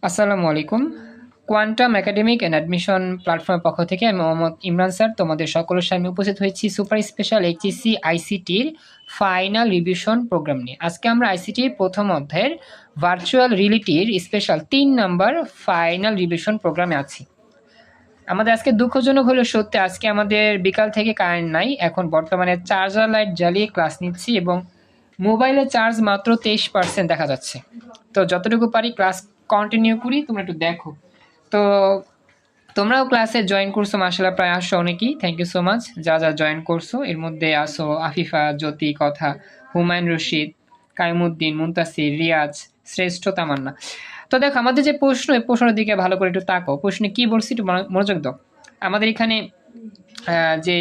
আসসালামু আলাইকুম। Quantum academic and admission প্ল্যাটফর্মের পক্ষ থেকে আমি মোহাম্মদ ইমরান স্যার তোমাদের সকলের সামনে উপস্থিত হয়েছি super special HSC আইসিটির final revision programme নিয়ে। আজকে আমরা আইসিটির প্রথম অধ্যায়ের virtual রিয়েলিটির special 3 number final revision প্রোগ্রামে আছি। আমাদের আজকে দুঃখজনক হলো সত্যি, আজকে আমাদের বিকাল থেকে কারেন্ট নাই। এখন বর্তমানে চার্জার লাইট জ্বালিয়ে ক্লাস নিচ্ছি এবং মোবাইলে চার্জ মাত্র 23% দেখা যাচ্ছে। তো যতটুকু পারি ক্লাস কন্টিনিউ করি, তোমরা একটু দেখো। তো তোমরাও ক্লাসে জয়েন করছো মাশাআল্লাহ, প্রায় আসো অনেকেই, থ্যাংক ইউ সো মাচ যা যা জয়েন করছো। এর মধ্যে আসো আফিফা, জ্যোতি, কথা, হুমায়ুন রশিদ, কাইমুদ্দিন, মুনতাসির, রিয়াজ, শ্রেষ্ঠ, তামান্না। তো দেখো আমাদের যে প্রশ্ন, এই প্রশ্নের দিকে ভালো করে একটু তাকাও। প্রশ্নে কি বলছি একটু মনোযোগ দাও। আমাদের এখানে যে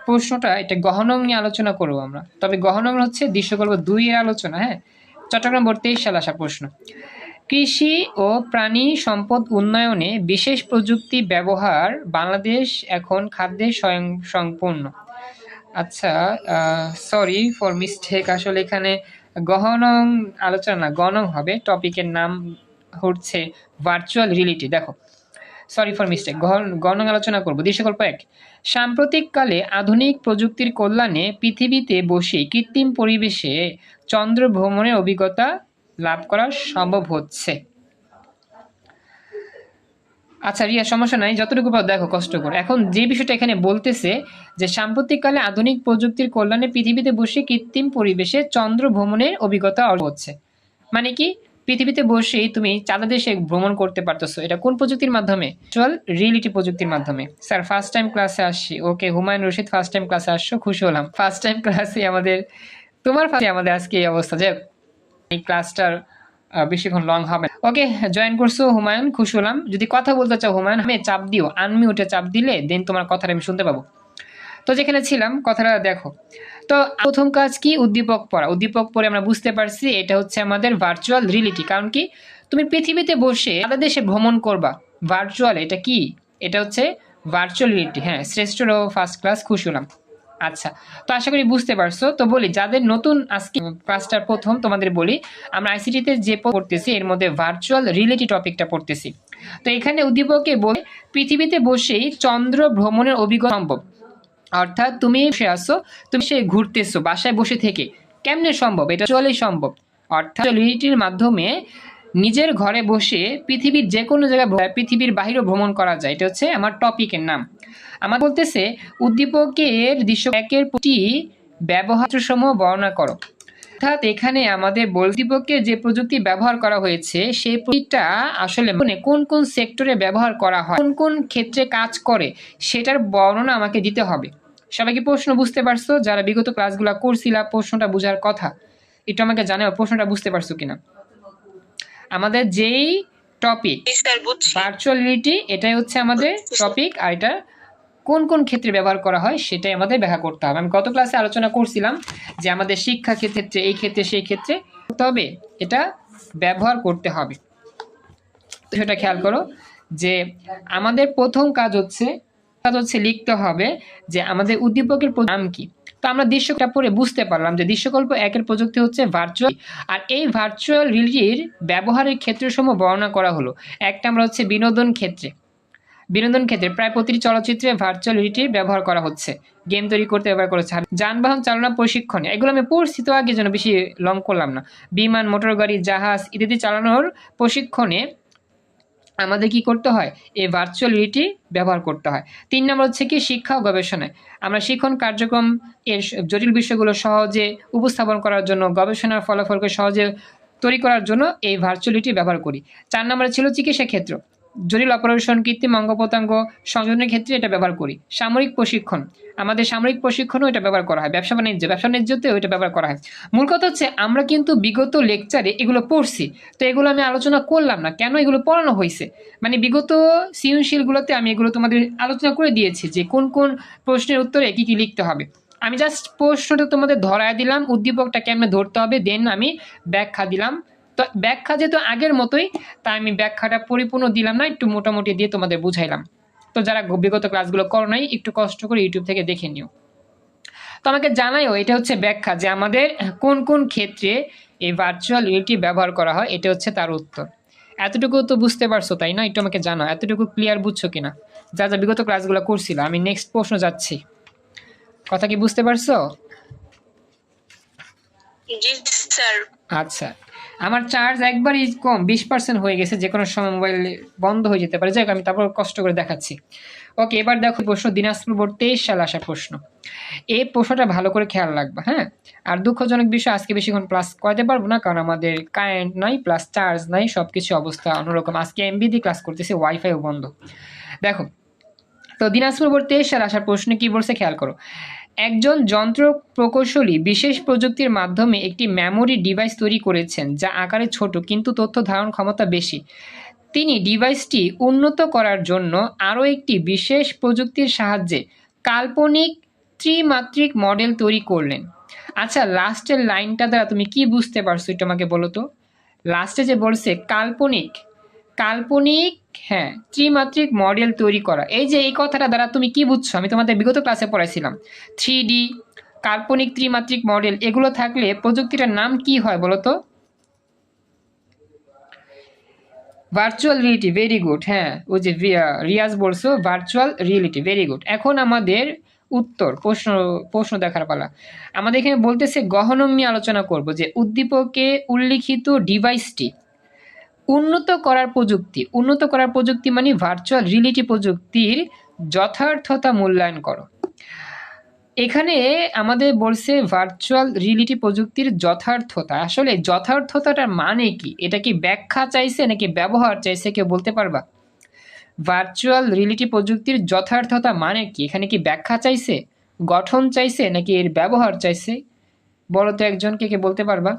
প্রশ্নটা, এটা গহনং নিয়ে আলোচনা করবো আমরা, তবে গহনং হচ্ছে দৃশ্যকল্প 2 এর আলোচনা। হ্যাঁ, চট্টগ্রাম বোর্ড 23 সালে আসা প্রশ্ন। কৃষি ও প্রাণী সম্পদ উন্নয়নে বিশেষ প্রযুক্তি ব্যবহার, বাংলাদেশ এখন খাদ্যে স্বয়ংসম্পূর্ণ। আচ্ছা, সরি ফর মিস্টেক, আসলে এখানে গহনং আলোচনা না, গণং হবে। টপিকের নাম হচ্ছে ভার্চুয়াল রিয়েলিটি। দেখো, সরি ফর মিস্টেক, গণং আলোচনা করব। দৃশ্যকল্প 1। সাম্প্রতিককালে আধুনিক প্রযুক্তির কল্যাণে পৃথিবীতে বসে কৃত্রিম পরিবেশে চন্দ্র ভ্রমণের অভিজ্ঞতা লাভ করা সম্ভব হচ্ছে। আচ্ছা রিয়া, সমস্যা নাই, যতটুকু পাও দেখো কষ্ট করে। এখন যে বিষয়টা এখানে বলতেছে যে সাম্প্রতিককালে আধুনিক প্রযুক্তির কল্যাণে পৃথিবীতে বসে কৃত্রিম পরিবেশে চন্দ্র ভ্রমণের অভিজ্ঞতা অর্জন হচ্ছে। মানে কি, পৃথিবীতে বসেই তুমি চাঁদা দেশে ভ্রমণ করতে পারতেছো। এটা কোন প্রযুক্তির মাধ্যমে? ভার্চুয়াল রিয়েলিটি প্রযুক্তির মাধ্যমে। স্যার ফার্স্ট টাইম ক্লাসে আসছি। ওকে, হুমায়ুন রশিদ ফার্স্ট টাইম ক্লাসে আসছো, খুশি হলাম। ফার্স্ট টাইম ক্লাসে আমাদের, তোমার ফার্স্টে আমাদের আজকে এই অবস্থা। যে এই ক্লাসটার বেশিক্ষণ লং হবে। ওকে, জয়েন করছো হুমায়ুন, খুশি হলাম। যদি কথা বলতে চাও হুমায়ুন, আমি চাপ দিও, আনমিউটে চাপ দিলে দেন তোমার কথাটা আমি শুনতে পাবো। তো যেখানে ছিলাম কথাটা দেখো। তো প্রথম কাজ কি? উদ্দীপক পড়া। উদ্দীপক পড়ে আমরা বুঝতে পারছি এটা হচ্ছে আমাদের ভার্চুয়াল রিয়েলিটি। কারণ কি, তুমি পৃথিবীতে বসে আলাদা দেশে ভ্রমণ করবা ভার্চুয়াল, এটা কি? এটা হচ্ছে ভার্চুয়াল রিয়েলিটি। হ্যাঁ, শ্রেষ্ঠ ফার্স্ট ক্লাস, খুশি হলাম। আচ্ছা, তো আশা করি বুঝতে পারছো। তো বলি যাদের নতুন, আজকে ক্লাসটার প্রথম তোমাদের বলি, আমরা আইসিটিতে যে পড়তেছি এর মধ্যে ভার্চুয়াল রিয়েলিটি টপিকটা পড়তেছি। তো এখানে উদ্দীপকে বলে পৃথিবীতে বসেই চন্দ্র ভ্রমণের অভিজ্ঞতা সম্ভব। অর্থাৎ তুমি বসে আসো, তুমি সে ঘুরতেছো বাসায় বসে থেকে, কেমনে সম্ভব? এটা চলেই সম্ভব। অর্থাৎ রিয়েলিটির মাধ্যমে নিজের ঘরে বসে পৃথিবীর যে কোনো জায়গায়, পৃথিবীর বাহিরে ভ্রমণ করা যায়। এটা হচ্ছে আমার টপিকের নাম। আমার বলতেছে উদ্দীপকের দৃশ্য একের প্রতি ব্যবহার সমূহ বর্ণনা করো। অর্থাৎ এখানে আমাদের উদ্দীপকে যে প্রযুক্তি ব্যবহার করা হয়েছে সেই প্রযুক্তিটা আসলে কোন কোন সেক্টরে ব্যবহার করা হয়, কোন কোন ক্ষেত্রে কাজ করে, সেটার বর্ণনা আমাকে দিতে হবে। সবাইকে প্রশ্ন বুঝতে পারছো? যারা বিগত ক্লাসগুলো করছিলা, প্রশ্নটা বোঝার কথা, একটু আমাকে জানাও প্রশ্নটা বুঝতে পারছো কিনা। আমাদের যেই টপিক ভার্চুয়াল রিয়েলিটি, এটাই হচ্ছে আমাদের টপিক, আর এটা কোন কোন ক্ষেত্রে ব্যবহার করা হয় সেটাই আমাদের ব্যাখ্যা করতে হবে। আমি গত ক্লাসে আলোচনা করছিলাম যে আমাদের শিক্ষা ক্ষেত্রে, এই ক্ষেত্রে, সেই ক্ষেত্রে করতে হবে, এটা ব্যবহার করতে হবে। সেটা খেয়াল করো যে আমাদের প্রথম কাজ হচ্ছে লিখতে হবে যে আমাদের উদ্দীপকের নাম কি। তো আমরা দৃশ্যটা পড়ে বুঝতে পারলাম যে দৃশ্যকল্প 1 প্রযুক্তি হচ্ছে ভার্চুয়াল, আর এই ভার্চুয়াল রিয়েলিটির ব্যবহারের ক্ষেত্রসমূহ বর্ণনা করা হলো। একটা আমরা হচ্ছে বিনোদন ক্ষেত্রে প্রায় প্রতিটি চলচ্চিত্রে ভার্চুয়াল রিয়েলিটির ব্যবহার করা হচ্ছে। গেম তৈরি করতে ব্যবহার করেছে। যানবাহন চালনা প্রশিক্ষণে, এগুলো আমি পড়ছি তো আগে, জন্য বেশি লং করলাম না। বিমান, মোটর গাড়ি, জাহাজ ইত্যাদি চালানোর প্রশিক্ষণে আমাদের কি করতে হয়? এই ভার্চুয়াল রিয়েলিটি ব্যবহার করতে হয়। 3 নম্বর হচ্ছে কি শিক্ষা ও গবেষণায়, আমরা শিক্ষণ কার্যক্রম এর জটিল বিষয়গুলো সহজে উপস্থাপন করার জন্য, গবেষণার ফলাফলকে সহজে তৈরি করার জন্য এই ভার্চুয়াল রিয়েলিটি ব্যবহার করি। 4 নম্বরে ছিল চিকিৎসা ক্ষেত্র, জটিল অপারেশন, কৃত্রিম অঙ্গ প্রত্যঙ্গ সংযোজনের ক্ষেত্রে এটা ব্যবহার করি। সামরিক প্রশিক্ষণ, আমাদের সামরিক প্রশিক্ষণও এটা ব্যবহার করা হয়। ব্যবসা বাণিজ্যতেও এটা ব্যবহার করা হয়। মূল কথা হচ্ছে আমরা কিন্তু বিগত লেকচারে এগুলো পড়ছি, তো এগুলো আমি আলোচনা করলাম না, কেন এগুলো পড়ানো হয়েছে, মানে বিগত সৃজনশীলগুলোতে আমি এগুলো তোমাদের আলোচনা করে দিয়েছি যে কোন কোন প্রশ্নের উত্তরে কি কি লিখতে হবে। আমি জাস্ট প্রশ্নটা তোমাদের ধরায় দিলাম, উদ্দীপকটা কেমনে ধরতে হবে, দেন আমি ব্যাখ্যা দিলাম। তো ব্যাখ্যা যেহেতু আগের মতোই, তাই আমি ব্যাখ্যাটা পরিপূর্ণ দিলাম না, একটু মোটামুটি দিয়ে তোমাদের বুঝাইলাম। তো যারা বিগত ক্লাসগুলো করো নাই, একটু কষ্ট করে ইউটিউব থেকে দেখে নিও। তো আমাকে জানাইও, এটা হচ্ছে ব্যাখ্যা যে আমাদের কোন কোন ক্ষেত্রে এই ভার্চুয়াল রিয়েলিটি ব্যবহার করা হয়, এটা হচ্ছে তার উত্তর। এতটুকু তো বুঝতে পারছো তাই না? একটু আমাকে জানাও এতটুকু ক্লিয়ার বুঝছো কিনা, যা যা বিগত ক্লাসগুলো করছিল। আমি নেক্সট প্রশ্ন যাচ্ছি, কথা কি বুঝতে পারছো? জি স্যার। আচ্ছা, আমার চার্জ একবারই কম 20% হয়ে গেছে, যে কোনো সময় মোবাইল বন্ধ হয়ে যেতে পারে। যাই হোক, আমি তারপর কষ্ট করে দেখাচ্ছি। ওকে, এবার দেখো প্রশ্ন, দিনাজপুর বোর্ড 23 সালে আসা প্রশ্ন। এই প্রশ্নটা ভালো করে খেয়াল রাখবা, হ্যাঁ। আর দুঃখজনক বিষয়, আজকে বেশিক্ষণ ক্লাস করাতে পারবো না, কারণ আমাদের কারেন্ট নাই, প্লাস চার্জ নাই, সবকিছু অবস্থা অন্যরকম। আজকে এমবি দিয়ে ক্লাস করতেছি, ওয়াইফাইও বন্ধ। দেখো, তো দিনাজপুর বোর্ড 23 সালে আসার প্রশ্নে কি বলছে খেয়াল করো। একজন যন্ত্র প্রকৌশলী বিশেষ প্রযুক্তির মাধ্যমে একটি মেমোরি ডিভাইস তৈরি করেছেন, যা আকারে ছোট কিন্তু তথ্য ধারণ ক্ষমতা বেশি। তিনি ডিভাইসটি উন্নত করার জন্য আরও একটি বিশেষ প্রযুক্তির সাহায্যে কাল্পনিক ত্রিমাত্রিক মডেল তৈরি করলেন। আচ্ছা, লাস্টের লাইনটা দ্বারা তুমি কি বুঝতে পারছো এটা আমাকে বলো তো। লাস্টে যে বলছে কাল্পনিক, কাল্পনিক, হ্যাঁ, ত্রিমাত্রিক মডেল তৈরি করা, এই যে এই কথাটা দ্বারা তুমি কি বুঝছো? আমি তোমাদের বিগত ক্লাসে পড়াইছিলাম 3D, কাল্পনিক ত্রিমাত্রিক মডেল, এগুলো থাকলে প্রযুক্তিটার নাম কি হয় বলো তো? Virtual reality, very good. হ্যাঁ, ওই যে রিয়াজ বলছো ভার্চুয়াল রিয়েলিটি, ভেরি গুড। এখন আমাদের উত্তর প্রশ্ন দেখার পালা। আমাদের এখানে বলতেছে গহনং নিয়ে আলোচনা করব, যে উদ্দীপকে উল্লিখিত ডিভাইসটি উন্নত করার প্রযুক্তি মানে ভার্চুয়াল রিয়েলিটি প্রযুক্তির যথার্থতা মূল্যায়ন করো। এখানে আমাদের বলছে ভার্চুয়াল রিয়েলিটি প্রযুক্তির যথার্থতা। আসলে যথার্থতাটার মানে কি? এটা কি ব্যাখ্যা চাইছে নাকি ব্যবহার চাইছে, কেউ বলতে পারবা? ভার্চুয়াল রিয়েলিটি প্রযুক্তির যথার্থতা মানে কি? এখানে কি ব্যাখ্যা চাইছে, গঠন চাইছে, নাকি এর ব্যবহার চাইছে? বলো তো একজনকে, কে বলতে পারবা?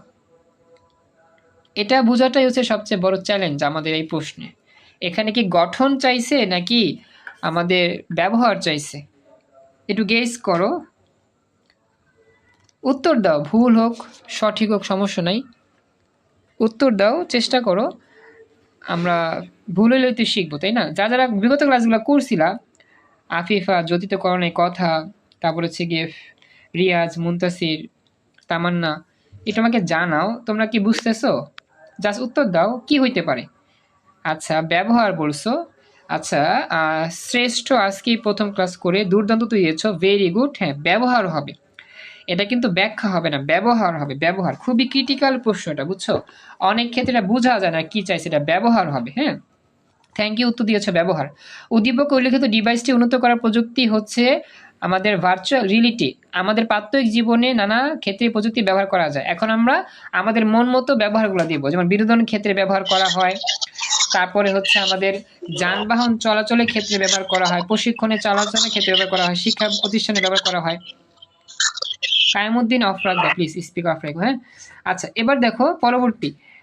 এটা বোঝাটাই হচ্ছে সবচেয়ে বড় চ্যালেঞ্জ আমাদের এই প্রশ্নে। এখানে কি গঠন চাইছে নাকি আমাদের ব্যবহার চাইছে? একটু গেস করো, উত্তর দাও, ভুল হোক সঠিক হোক সমস্যা নাই, উত্তর দাও, চেষ্টা করো। আমরা ভুল হইলে তো শিখবো, তাই না? যারা বিগত ক্লাসগুলো করছিলা, আফিফা, জ্যোতিতকরণের কথা, তারপর হচ্ছে গিয়ে রিয়াজ, মুনতাসির, তামান্না, এটা আমাকে জানাও তোমরা কি বুঝতেছো। জাস্ট উত্তর দাও কি হইতে পারে। আচ্ছা, ব্যবহার বলছো। আচ্ছা, শ্রেষ্ঠ, আজকেই প্রথম ক্লাস করে দুর্দান্ত তুই দিয়েছ, ভেরি গুড। হ্যাঁ, ব্যবহার হবে, এটা কিন্তু ব্যাখ্যা হবে না, ব্যবহার হবে। ব্যবহার খুবই ক্রিটিক্যাল প্রশ্নটা, বুঝছো? অনেক ক্ষেত্রে এটা বোঝা যায় না কি চাইছে, এটা ব্যবহার হবে। হ্যাঁ, থ্যাংক ইউ, উত্তর দিয়েছে ব্যবহার। উদ্দীপকে উল্লেখিত ডিভাইসটি উন্নত করার প্রযুক্তি হচ্ছে আমাদের ভার্চুয়াল রিয়েলিটি। আমাদের প্রাত্যহিক জীবনে নানা ক্ষেত্রে প্রযুক্তি ব্যবহার করা যায়। এখন আমরা আমাদের মন মতো ব্যবহারগুলো দিব, যেমন বিনোদন ক্ষেত্রে ব্যবহার করা হয়, তারপরে হচ্ছে আমাদের যানবাহন চলাচলের ক্ষেত্রে ব্যবহার করা হয়, প্রশিক্ষণে চলাচলের ক্ষেত্রে ব্যবহার করা হয়, শিক্ষা প্রতিষ্ঠানে ব্যবহার করা হয়। কায়েমউদ্দিন অফ রাখবা প্লিজ, স্পিক অফ রাখবো, হ্যাঁ। আচ্ছা, এবার দেখো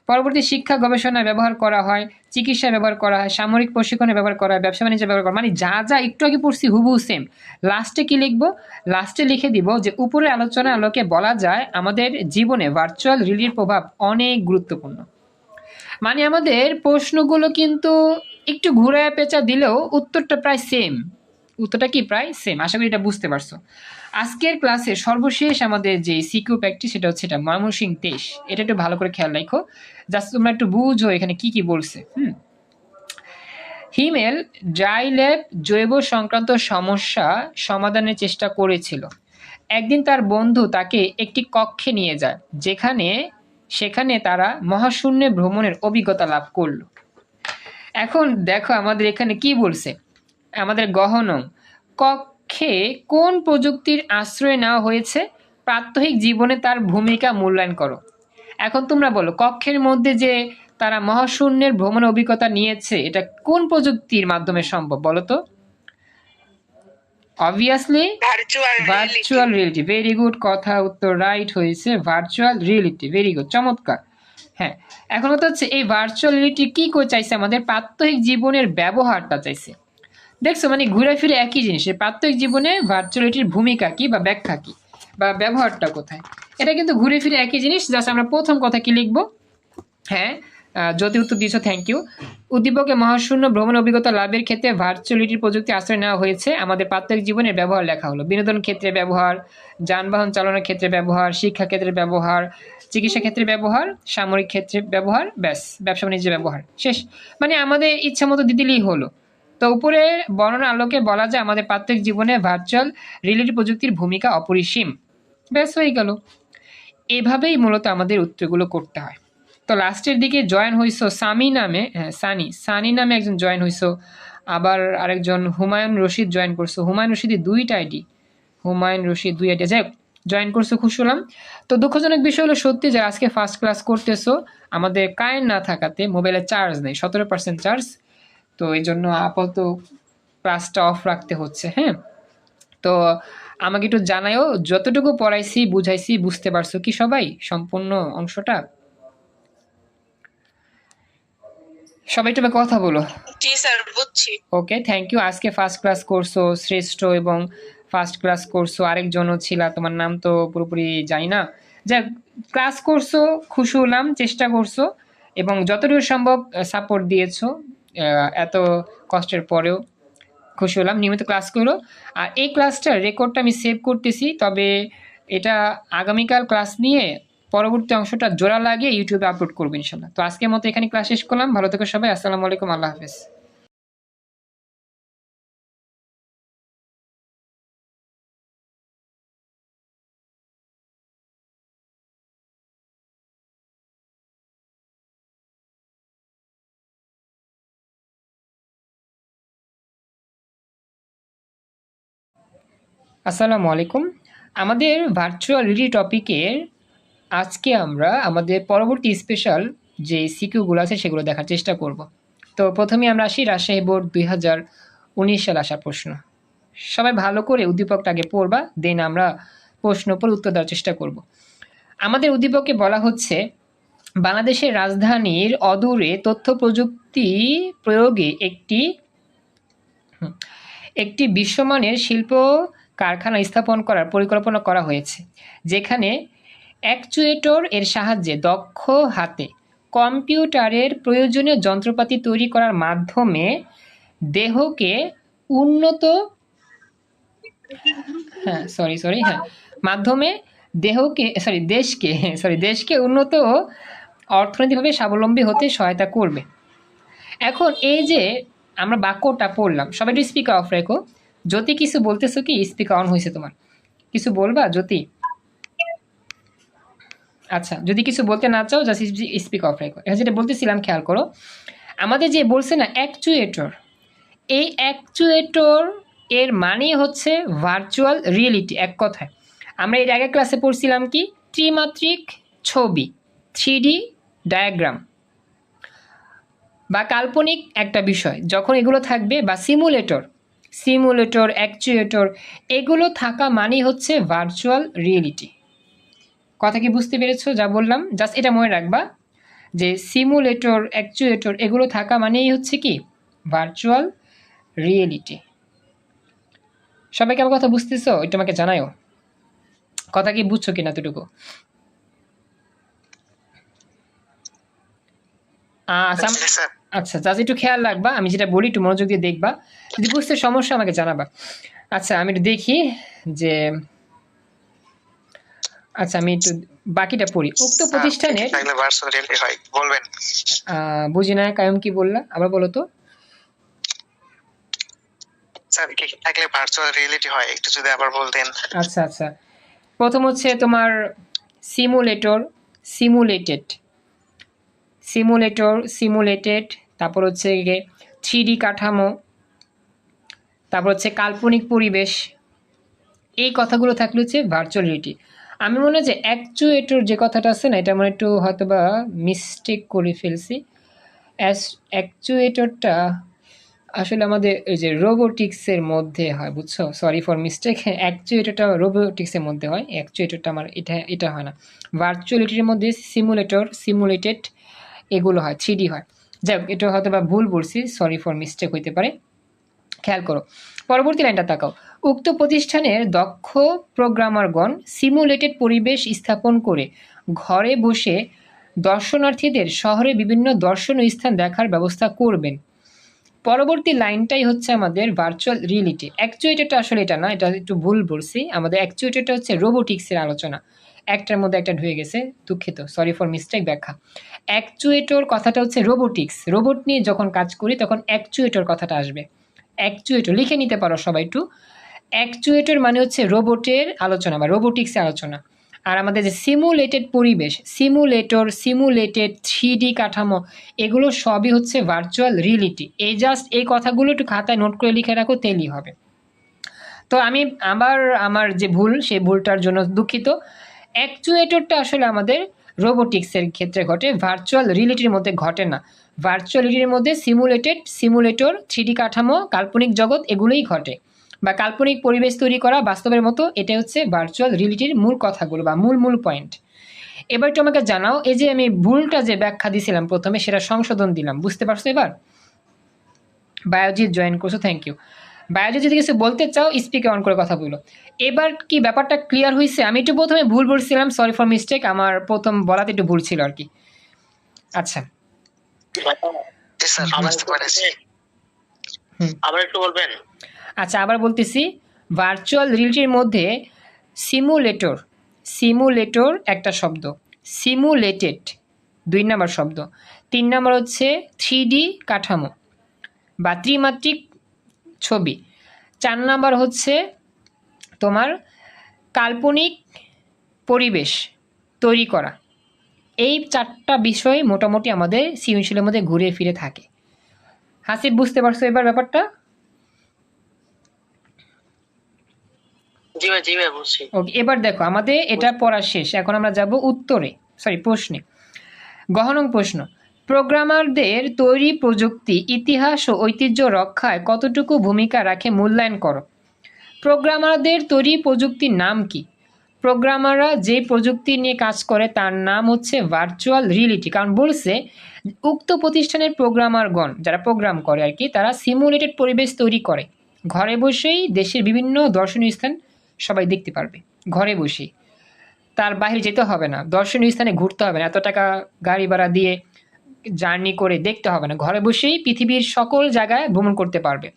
পরবর্তী শিক্ষা গবেষণায় ব্যবহার করা হয়, চিকিৎসায় ব্যবহার করা হয়, সামরিক প্রশিক্ষণে ব্যবহার করা হয়, ব্যবসা বাণিজ্যে ব্যবহার করা হয়। মানে যা যা একটু আগে পড়ছি হুবহু সেম। লাস্টে কি লিখবো? লাস্টে লিখে দিব যে উপরের আলোচনা আলোকে বলা যায় আমাদের জীবনে ভার্চুয়াল রিয়েলিটির প্রভাব অনেক গুরুত্বপূর্ণ। মানে আমাদের প্রশ্নগুলো কিন্তু একটু ঘুরায় পেঁচা দিলেও উত্তরটা প্রায় সেম। উত্তরটা কি প্রায় সেম? আশা করি এটা বুঝতে পারছো। আজকের ক্লাসে সর্বশেষ আমাদের যে সিকিউ প্র্যাকটিস, সেটা হচ্ছে এটা ময়মনসিংহ 23। এটা একটু ভালো করে খেয়াল রাখো, জাস্ট তোমরা একটু বুঝো এখানে কি কি বলছে। হিমেল ড্রাই ল্যাব জৈব সংক্রান্ত সমস্যা সমাধানের চেষ্টা করেছিল। একদিন তার বন্ধু তাকে একটি কক্ষে নিয়ে যায়, সেখানে তারা মহাশূন্যে ভ্রমণের অভিজ্ঞতা লাভ করলো। এখন দেখো আমাদের এখানে কি বলছে, আমাদের গহনং কক্ষে কোন প্রযুক্তির আশ্রয় নেওয়া হয়েছে, প্রাত্যহিক জীবনে তার ভূমিকা মূল্যায়ন করো। এখন তোমরা বলো, কক্ষের মধ্যে যে তারা মহাশূন্যের ভ্রমণের অভিজ্ঞতা নিয়েছে, এটা কোন প্রযুক্তির মাধ্যমে সম্ভব বলো তো? Obviously virtual reality, very good, কথা উত্তর রাইট হয়েছে, ভার্চুয়াল রিয়েলিটি, ভেরি গুড, চমৎকার। হ্যাঁ, এখন হচ্ছে এই ভার্চুয়াল রিয়েলিটি কি করে চাইছে, আমাদের প্রাত্যহিক জীবনের ব্যবহারটা চাইছে। দেখছো, মানে ঘুরে ফিরে একই জিনিস, প্রাত্যহিক জীবনে ভার্চুয়ালিটির ভূমিকা কি বা ব্যাখ্যা কি বা ব্যবহারটা কোথায়, এটা কিন্তু ঘুরে ফিরে একই জিনিস। জাস্ট আমরা প্রথম কথা কি লিখবো? হ্যাঁ, যদি উত্তর দিয়েছো থ্যাংক ইউ। উদ্দীপকে মহাশূন্য ভ্রমণ অভিজ্ঞতা লাভের ক্ষেত্রে ভার্চুয়ালিটির প্রযুক্তি আশ্রয় নেওয়া হয়েছে। আমাদের প্রাত্যহিক জীবনের ব্যবহার লেখা হলো। বিনোদন ক্ষেত্রে ব্যবহার, যানবাহন চালানোর ক্ষেত্রে ব্যবহার, শিক্ষা ক্ষেত্রে ব্যবহার, চিকিৎসা ক্ষেত্রে ব্যবহার, সামরিক ক্ষেত্রে ব্যবহার, ব্যাস ব্যবসা বাণিজ্যে ব্যবহার, শেষ। মানে আমাদের ইচ্ছা মতো দিদিলেই হলো। তো উপরে বর্ণনার আলোকে বলা যায় আমাদের প্রাত্যহিক জীবনে ভার্চুয়াল রিয়েলিটি প্রযুক্তির ভূমিকা অপরিসীম। ব্যাস হয়ে গেল। এভাবেই মূলত আমাদের উত্তরগুলো করতে হয়। তো লাস্টের দিকে জয়েন হইছো সামি নামে, হ্যাঁ সানি নামে একজন জয়েন হইছো, আবার আরেকজন হুমায়ুন রশিদ জয়েন করছো। হুমায়ুন রশিদের 2টা আইডি, হুমায়ুন রশিদ 2 আইডি, যাই জয়েন করছো, খুশি হলাম। তো দুঃখজনক বিষয় হলো সত্যি যে আজকে ফার্স্ট ক্লাস করতেছো, আমাদের কারেন্ট না থাকাতে মোবাইলে চার্জ নেই, 17% চার্জ। তো এই জন্য আপাতত ক্লাসটা অফ রাখতে হচ্ছে। হ্যাঁ, তো আমাকে একটু জানায়ও যতটুকু পড়াইছি বুঝাইছি বুঝতে পারছো কি সবাই সম্পূর্ণ অংশটা? সবাই একটু কথা বলো। জি স্যার, বুঝছি। ওকে, থ্যাংক ইউ। আজকে ফার্স্ট ক্লাস করছো শ্রেষ্ঠ এবং ফার্স্ট ক্লাস করছো আরেকজনও ছিল, তোমার নাম তো পুরোপুরি জানি না। যাক, ক্লাস করছো, খুশি হলাম, চেষ্টা করছো এবং যতটুকু সম্ভব সাপোর্ট দিয়েছো, এত কষ্টের পরেও খুশি হলাম। নিয়মিত ক্লাস করো। আর এই ক্লাসটার রেকর্ডটা আমি সেভ করতেছি, তবে এটা আগামীকাল ক্লাস নিয়ে পরবর্তী অংশটা জোড়া লাগিয়ে ইউটিউবে আপলোড করবো ইনশাল্লাহ। তো আজকের মতো এখানে ক্লাস শেষ করলাম। ভালো থেকো সবাই। আসসালামু আলাইকুম, আল্লাহ হাফেজ। আসসালামু আলাইকুম। আমাদের ভার্চুয়াল রিয়েলিটি টপিকের আজকে আমরা আমাদের পরবর্তী স্পেশাল যে সিকিউগুলো আছে সেগুলো দেখার চেষ্টা করব। তো প্রথমে আমরা আসি রাজশাহী বোর্ড 2019 সালে আসা প্রশ্ন। সবাই ভালো করে উদ্দীপকটা আগে পড়বা, দেন আমরা প্রশ্ন উপর উত্তর দেওয়ার চেষ্টা করব। আমাদের উদ্দীপকে বলা হচ্ছে বাংলাদেশের রাজধানীর অদূরে তথ্য প্রযুক্তি প্রয়োগে একটি বিশ্বমানের শিল্প কারখানা স্থাপন করার পরিকল্পনা করা হয়েছে, যেখানে অ্যাকচুয়েটর এর সাহায্যে দক্ষ হাতে কম্পিউটারের প্রয়োজনীয় যন্ত্রপাতি তৈরি করার মাধ্যমে দেহকে উন্নত মাধ্যমে দেশকে উন্নত অর্থনৈতিকভাবে স্বাবলম্বী হতে সহায়তা করবে। এখন এই যে আমরা বাক্যটা পড়লাম, সবাই একটু স্পিকার অফ রেখো। জ্যোতি কিছু বলতেছো কি? স্পিকার অন হয়েছে তোমার, কিছু বলবা জ্যোতি? আচ্ছা, যদি কিছু বলতে না চাও জাস্ট স্পিক অফ রেখো। এটা যেটা বলতেছিলাম খেয়াল করো, আমাদের যে বলছে না অ্যাকচুয়েটর, এই অ্যাকচুয়েটর এর মানে হচ্ছে ভার্চুয়াল রিয়েলিটি। এক কথায় আমরা এর আগের ক্লাসে পড়ছিলাম কি ত্রিমাত্রিক ছবি, 3D ডায়াগ্রাম বা কাল্পনিক একটা বিষয় যখন এগুলো থাকবে, বা সিমুলেটর অ্যাকচুয়েটর এগুলো থাকা মানেই হচ্ছে ভার্চুয়াল রিয়েলিটি। কথা কি বুঝতে পেরেছো যা বললাম? জাস্ট এটা মনে রাখবা যে সিমুলেটর অ্যাকচুয়েটর এগুলো থাকা মানেই হচ্ছে কি ভার্চুয়াল রিয়েলিটি। সবাইকে আমার কথা বুঝতেছো? এটা আমাকে জানাও, কথা কি বুঝছো কিনা এতটুকু? আচ্ছা, জাস্ট একটু খেয়াল রাখবা, আমি যেটা বলি একটু মনোযোগ দিয়ে দেখবা, যদি বুঝতে সমস্যা আমাকে জানাবা। আচ্ছা, আমি একটু দেখি যে আচ্ছা আমি একটু বাকিটা পড়ি। উক্ত প্রতিষ্ঠানের বুঝি না কায়ম কি বললা, আবার বলো তো। আচ্ছা, প্রথম হচ্ছে তোমার সিমুলেটেড, তারপর হচ্ছে 3D কাঠামো, তারপর হচ্ছে কাল্পনিক পরিবেশ, এই কথাগুলো থাকলে হচ্ছে ভার্চুয়াল রিয়েলিটি। আমি মনে হয় যে অ্যাকচুয়েটর যে কথাটা আছে না, এটা আমরা একটু হয়তো বা মিস্টেক করে ফেলছি। অ্যাকচুয়েটরটা আসলে আমাদের এই যে রোবোটিক্সের মধ্যে হয়, বুঝছো? Sorry for mistake. অ্যাকচুয়েটরটা রোবোটিক্সের মধ্যে হয়, অ্যাকচুয়েটরটা আমার এটা হয় না। ভার্চুয়ালিটির মধ্যে সিমুলেটেড এগুলো হয়, 3D হয়। যাই হোক, এটা হয়তো বা ভুল বলছি, সরি ফর মিস্টেক হইতে পারে। খেয়াল করো পরবর্তী লাইনটা তাকাও। উক্ত প্রতিষ্ঠানের দক্ষ প্রোগ্রামারগণ সিমুলেটেড পরিবেশ স্থাপন করে ঘরে বসে দর্শনার্থীদের শহরে বিভিন্ন দর্শনীয় স্থান দেখার ব্যবস্থা করবেন। পরবর্তী লাইনটাই হচ্ছে আমাদের ভার্চুয়াল রিয়েলিটি। অ্যাকচুয়েটরটা আসলে এটা না, এটা একটু ভুল বলছি। আমাদের অ্যাকচুয়েটরটা হচ্ছে রোবোটিক্সের আলোচনা, একটার মধ্যে একটা ঢুকে গেছে, দুঃখিত, সরি ফর মিস্টেক ব্যাখ্যা। অ্যাকচুয়েটর কথাটা হচ্ছে রোবোটিক্স, রোবট নিয়ে যখন কাজ করি তখন অ্যাকচুয়েটর কথাটা আসবে। অ্যাকচুয়েটর লিখে নিতে পারো সবাই একটু। অ্যাকচুয়েটর মানে হচ্ছে রোবটের আলোচনা বা রোবোটিক্সের আলোচনা। আর আমাদের যে সিমুলেটেড পরিবেশ, সিমুলেটেড 3D কাঠামো, এগুলো সবই হচ্ছে ভার্চুয়াল রিয়েলিটি। এই জাস্ট এই কথাগুলো একটু খাতায় নোট করে লিখে রাখো, তেলই হবে। তো আমি আবার আমার যে ভুল, সেই ভুলটার জন্য দুঃখিত। অ্যাকচুয়েটরটা আসলে আমাদের রোবোটিক্সের ক্ষেত্রে ঘটে, ভার্চুয়াল রিয়েলিটির মধ্যে ঘটে না। ভার্চুয়াল রিয়েলিটির মধ্যে সিমুলেটর 3D কাঠামো, কাল্পনিক জগৎ, এগুলোই ঘটে, বা কাল্পনিক পরিবেশ তৈরি করা বাস্তবের মতো। এটা হচ্ছে ভার্চুয়াল রিয়েলিটির মূল কথাগুলো বা মূল পয়েন্ট। এবার একটু আমাকে জানাও, এই যে আমি ভুলটা যে ব্যাখ্যা দিয়েছিলাম প্রথমে, সেটা সংশোধন দিলাম, বুঝতে পারছো এবার? বায়োজিৎ জয়েন করছো, থ্যাংক ইউ। বায়োজিৎ যদি কিছু বলতে চাও স্পিকে অন করে কথা বলো। এবার কি ব্যাপারটা ক্লিয়ার হয়েছে? আমি একটু প্রথমে ভুল বলছিলাম, সরি ফর মিস্টেক, আমার প্রথম বলাতে একটু ভুল ছিল আর কি। আচ্ছা, আবার একটু বলবেন? আচ্ছা, আবার বলতেছি। ভার্চুয়াল রিয়েলিটির মধ্যে সিমুলেটর একটা শব্দ, সিমুলেটেড 2 নম্বর শব্দ, 3 নম্বর হচ্ছে 3D কাঠামো বা ত্রিমাত্রিক ছবি, 4 নম্বর হচ্ছে তোমার কাল্পনিক পরিবেশ তৈরি করা। এই 4টা বিষয় মোটামুটি আমাদের সৃজনশীলের মধ্যে ঘুরে ফিরে থাকে। হাসিব, বুঝতে পারছো এবার ব্যাপারটা? জি ভাই বুঝছি। ওকে, এবার দেখো আমাদের এটা পড়া শেষ, এখন আমরা যাব প্রশ্নে। গহন প্রশ্ন: প্রোগ্রামারদের তৈরি প্রযুক্তি ইতিহাস ও ঐতিহ্য রক্ষায় কতটুকু ভূমিকা রাখে মূল্যায়ন করো। প্রোগ্রামারদের তৈরি প্রযুক্তির নাম কি? প্রোগ্রামাররা যে প্রযুক্তি নিয়ে কাজ করে তার নাম হচ্ছে ভার্চুয়াল রিয়েলিটি। কারণ বলছে উক্ত প্রতিষ্ঠানের প্রোগ্রামারগণ, যারা প্রোগ্রাম করে আর কি, তারা সিমুলেটেড পরিবেশ তৈরি করে, ঘরে বসেই দেশের বিভিন্ন দর্শনীয় স্থান সবাই দেখতে পারবে, ঘরে বসেই, তার বাইরে যেতে হবে না, দর্শনীয় স্থানে ঘুরতে হবে না, এত টাকা গাড়ি ভাড়া দিয়ে জার্নি করে দেখতে হবে না, ঘরে বসেই পৃথিবীর সকল জায়গায় ভ্রমণ করতে পারবে,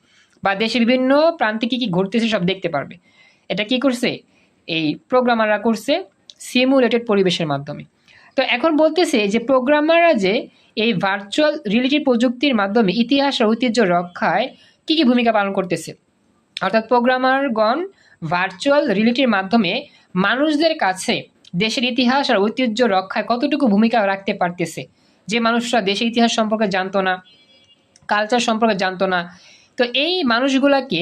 বা দেশের বিভিন্ন প্রান্তে কী কী ঘুরতেছে সব দেখতে পারবে। এটা কি করছে? এই প্রোগ্রামাররা করছে সিমুলেটেড পরিবেশের মাধ্যমে। তো এখন বলতেছে যে প্রোগ্রামাররা যে এই ভার্চুয়াল রিয়েলিটি প্রযুক্তির মাধ্যমে ইতিহাস ও ঐতিহ্য রক্ষায় কী কী ভূমিকা পালন করতেছে, অর্থাৎ প্রোগ্রামারগণ ভার্চুয়াল রিয়েলিটির মাধ্যমে মানুষদের কাছে দেশের ইতিহাস আর ঐতিহ্য রক্ষায় কতটুকু ভূমিকা রাখতে পারতেছে। যে মানুষরা দেশের ইতিহাস সম্পর্কে জানতো না, কালচার সম্পর্কে জানতো না, তো এই মানুষগুলাকে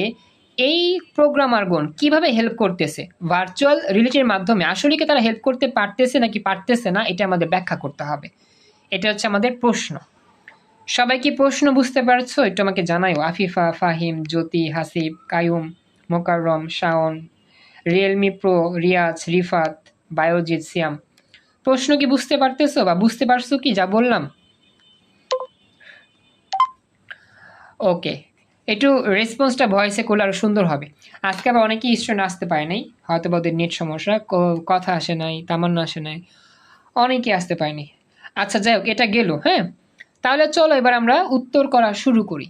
এই প্রোগ্রামারগণ কিভাবে হেল্প করতেছে ভার্চুয়াল রিয়েলিটির মাধ্যমে। আসলে কি তারা হেল্প করতে পারতেছে নাকি পারতেছে না, এটা আমাদের ব্যাখ্যা করতে হবে। এটা হচ্ছে আমাদের প্রশ্ন। সবাই কি প্রশ্ন বুঝতে পারছো? একটু আমাকে জানাইও। আফিফা, ফাহিম, জ্যোতি, হাসিব, কায়ুম, মোকাররম, শাওন, রিয়েলমি প্রো, রিয়াজ, রিফাত, বায়োজিৎ, সিয়াম, প্রশ্ন কি বুঝতে পারতেছো বা বুঝতে পারছো কি যা বললাম? ওকে, একটু রেসপন্সটা ভয়েসে করলে আরও সুন্দর হবে। আজকে আবার অনেকেই স্টুডেন্ট আসতে পারে নাই, হয়তো ওদের নেট সমস্যা, কথা আসে নাই, তামান্না আসে নাই, অনেকেই আসতে পারেনি। আচ্ছা যাই হোক, এটা গেল। হ্যাঁ, তাহলে চলো এবার আমরা উত্তর করা শুরু করি।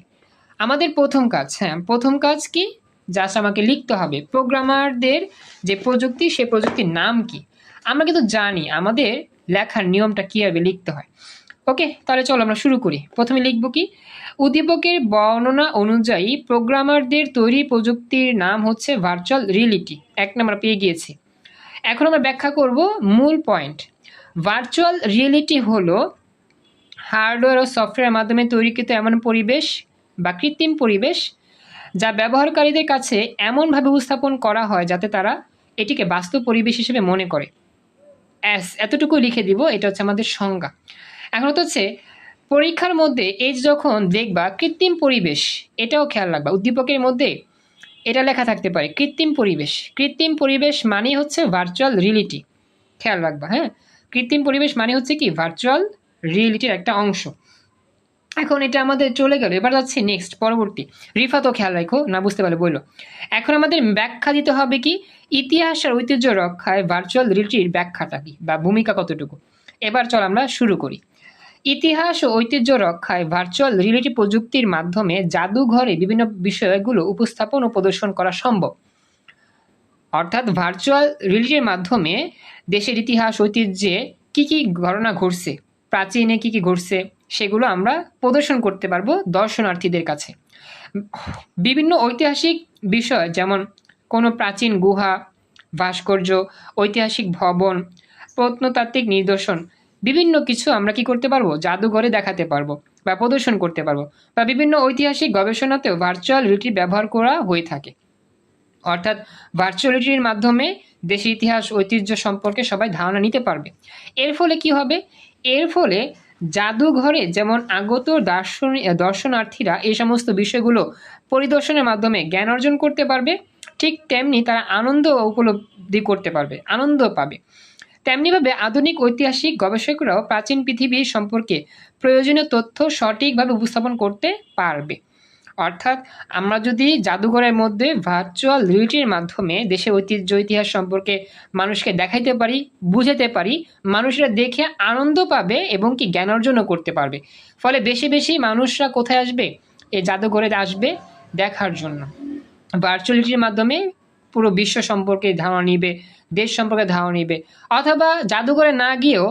আমাদের প্রথম কাজ কি? জাস্ট আমাকে লিখতে হবে প্রোগ্রামারদের যে প্রযুক্তি, সেই প্রযুক্তির নাম কি। আমরা কিন্তু জানি আমাদের লেখার নিয়মটা কীভাবে লিখতে হয়। ওকে, তাহলে চলো আমরা শুরু করি। প্রথমে লিখব কি? উদ্দীপকের বর্ণনা অনুযায়ী প্রোগ্রামারদের তৈরি প্রযুক্তির নাম হচ্ছে ভার্চুয়াল রিয়েলিটি। 1 নম্বর পেয়ে গিয়েছি। এখন আমরা ব্যাখ্যা করব মূল পয়েন্ট। ভার্চুয়াল রিয়েলিটি হলো হার্ডওয়্যার ও সফটওয়্যারের মাধ্যমে তৈরিকৃত এমন পরিবেশ বা কৃত্রিম পরিবেশ যা ব্যবহারকারীদের কাছে এমনভাবে উপস্থাপন করা হয় যাতে তারা এটিকে বাস্তব পরিবেশ হিসেবে মনে করে। এতটুকু লিখে দিব, এটা হচ্ছে আমাদের সংজ্ঞা। এখন হচ্ছে পরীক্ষার মধ্যে এই যখন দেখবা কৃত্রিম পরিবেশ, এটাও খেয়াল রাখবা, উদ্দীপকের মধ্যে এটা লেখা থাকতে পারে কৃত্রিম পরিবেশ মানে হচ্ছে ভার্চুয়াল রিয়েলিটি, খেয়াল রাখবা। হ্যাঁ, কৃত্রিম পরিবেশ মানে হচ্ছে কি ভার্চুয়াল রিয়েলিটির একটা অংশ। এখন এটা আমাদের চলে গেল, এবার যাচ্ছি নেক্সট, পরবর্তী। রিফাতও খেয়াল রাখো, না বুঝতে পারলে বললো। এখন আমাদের ব্যাখ্যা দিতে হবে কি ইতিহাস আর ঐতিহ্য রক্ষায় ভার্চুয়াল রিয়েলিটির ব্যাখ্যাটা কি বা ভূমিকা কতটুকু। এবার চল আমরা শুরু করি। ইতিহাস ও ঐতিহ্য রক্ষায় ভার্চুয়াল রিয়েলিটি প্রযুক্তির মাধ্যমে জাদুঘরে বিভিন্ন বিষয়গুলো উপস্থাপন ও প্রদর্শন করা সম্ভব। অর্থাৎ ভার্চুয়াল রিয়েলিটির মাধ্যমে দেশের ইতিহাস ঐতিহ্যে কি কি ঘটনা ঘটছে, প্রাচীনে কি কি ঘটছে, সেগুলো আমরা প্রদর্শন করতে পারবো দর্শনার্থীদের কাছে। বিভিন্ন ঐতিহাসিক বিষয় যেমন কোনো প্রাচীন গুহা, ভাস্কর্য, ঐতিহাসিক ভবন, প্রত্নতাত্ত্বিক নিদর্শন, বিভিন্ন কিছু আমরা কি করতে পারবো, জাদুঘরে দেখাতে পারবো বা প্রদর্শন করতে পারবো। বা বিভিন্ন ঐতিহাসিক গবেষণাতেও ভার্চুয়াল রিয়েলিটি ব্যবহার করা হয়ে থাকে। অর্থাৎ ভার্চুয়াল রিয়েলিটির মাধ্যমে দেশের ইতিহাস ঐতিহ্য সম্পর্কে সবাই ধারণা নিতে পারবে। এর ফলে কি হবে? এর ফলে জাদুঘরে যেমন আগত দর্শনার্থীরা এই সমস্ত বিষয়গুলো পরিদর্শনের মাধ্যমে জ্ঞান অর্জন করতে পারবে, ঠিক তেমনি তারা আনন্দ উপলব্ধি করতে পারবে, আনন্দ পাবে। তেমনিভাবে আধুনিক ঐতিহাসিক গবেষকরাও প্রাচীন পৃথিবী সম্পর্কে প্রয়োজনীয় তথ্য সঠিকভাবে উপস্থাপন করতে পারবে। অর্থাৎ আমরা যদি জাদুঘরের মধ্যে ভার্চুয়াল রিয়েলিটির মাধ্যমে দেশের ঐতিহ্য ইতিহাস সম্পর্কে মানুষকে দেখাইতে পারি, বুঝাতে পারি, মানুষরা দেখে আনন্দ পাবে এবং কি জ্ঞান অর্জনও করতে পারবে। ফলে বেশি বেশি মানুষরা কোথায় আসবে? এই জাদুঘরে আসবে দেখার জন্য। ভার্চুয়াল রিয়েলিটির মাধ্যমে পুরো বিশ্ব সম্পর্কে ধারণা নিবে, দেশ সম্পর্কে ধারণা নিবে। অথবা জাদুঘরে না গিয়েও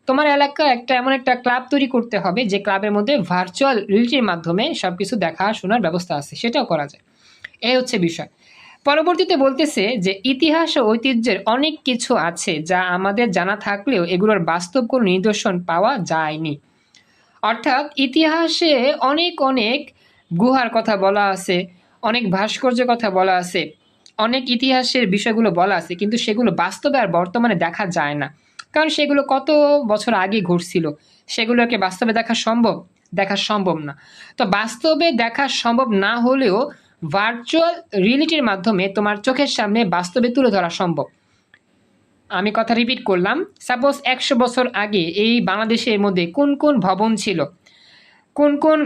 তোমার এলাকায় এমন একটা ক্লাব তৈরি করতে হবে যে ক্লাবের মধ্যে ভার্চুয়াল রিয়েলিটির মাধ্যমে সব কিছু দেখাশোনার ব্যবস্থা আছে, সেটাও করা যায়। এই হচ্ছে বিষয়। পরবর্তীতে বলতেছে যে ইতিহাস ও ঐতিহ্যের অনেক কিছু আছে যা আমাদের জানা থাকলেও এগুলোর বাস্তব কোনো নিদর্শন পাওয়া যায়নি। অর্থাৎ ইতিহাসে অনেক অনেক গুহার কথা বলা আছে, অনেক ভাস্কর্যের কথা বলা আছে, অনেক ইতিহাসের বিষয়গুলো বলা আছে, কিন্তু সেগুলো বাস্তবে আর বর্তমানে দেখা যায় না। কারণ সেগুলো কত বছর আগে ঘটছিল, সেগুলোকে বাস্তবে দেখা সম্ভব না। তো বাস্তবে দেখা সম্ভব না হলেও ভার্চুয়াল রিয়েলিটির মাধ্যমে তোমার চোখের সামনে বাস্তবে তুলে ধরা সম্ভব। আমি কথা রিপিট করলাম, সাপোজ 100 বছর আগে এই বাংলাদেশের মধ্যে কোন কোন ভবন ছিল, কোন কোন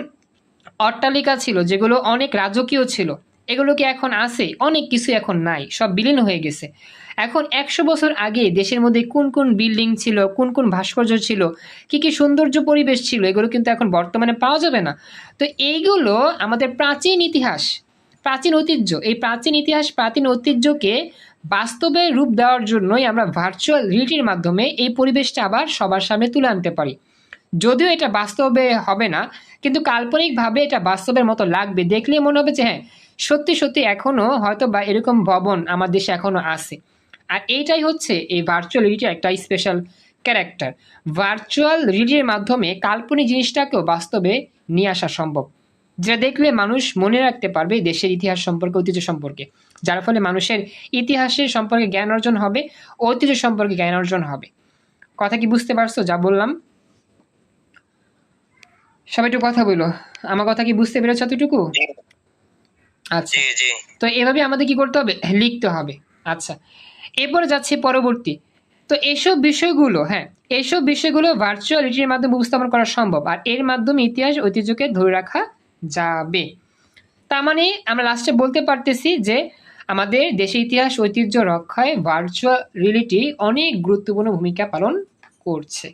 অট্টালিকা ছিল যেগুলো অনেক রাজকীয় ছিল, এগুলো কি এখন আছে? অনেক কিছু এখন নাই, সব বিলীন হয়ে গেছে। এখন 100 বছর আগে দেশের মধ্যে কোন কোন বিল্ডিং ছিল, কোন কোন ভাস্কর্য ছিল, কি কি সৌন্দর্য পরিবেশ ছিল, এগুলো কিন্তু এখন বর্তমানে পাওয়া যাবে না। তো এইগুলো আমাদের প্রাচীন ইতিহাস, প্রাচীন ঐতিহ্য। এই প্রাচীন ইতিহাস, প্রাচীন ঐতিহ্যকে বাস্তবে রূপ দেওয়ার জন্যই আমরা ভার্চুয়াল রিয়েলিটির মাধ্যমে এই পরিবেশটা আবার সবার সামনে তুলে আনতে পারি। যদিও এটা বাস্তবে হবে না, কিন্তু কাল্পনিকভাবে এটা বাস্তবের মতো লাগবে, দেখলে মনে হবে যে হ্যাঁ সত্যি সত্যি এখনও হয়তো বা এরকম ভবন আমার দেশে এখনও আছে। আর এইটাই হচ্ছে এই ভার্চুয়াল রিয়েলিটির একটা স্পেশাল ক্যারেক্টার। ভার্চুয়াল রিয়েলিটির মাধ্যমে কাল্পনিক জিনিসটাকেও বাস্তবে নিয়ে আসা সম্ভব, যেটা দেখলে মানুষ মনে রাখতে পারবে দেশের ইতিহাস সম্পর্কে, ঐতিহ্য সম্পর্কে, যার ফলে মানুষের ইতিহাসের সম্পর্কে জ্ঞান অর্জন হবে, ঐতিহ্য সম্পর্কে জ্ঞান অর্জন হবে। কথা কি বুঝতে পারছো যা বললাম? সবাই একটু কথা বলো, আমার কথা কি বুঝতে পেরেছো এতটুকু? আচ্ছা, তো এভাবে আমাদের কি করতে হবে? লিখতে হবে। আচ্ছা, এরপরে যাচ্ছি পরবর্তী। তো এইসব বিষয়গুলো ভার্চুয়াল রিয়েলিটির মাধ্যমে উপস্থাপন করা সম্ভব, আর এর মাধ্যমে ইতিহাস ঐতিহ্যকে ধরে রাখা যাবে। তার মানে আমরা লাস্টে বলতে পারতেছি যে আমাদের দেশের ইতিহাস ঐতিহ্য রক্ষায় ভার্চুয়াল রিয়েলিটি অনেক গুরুত্বপূর্ণ ভূমিকা পালন করছে।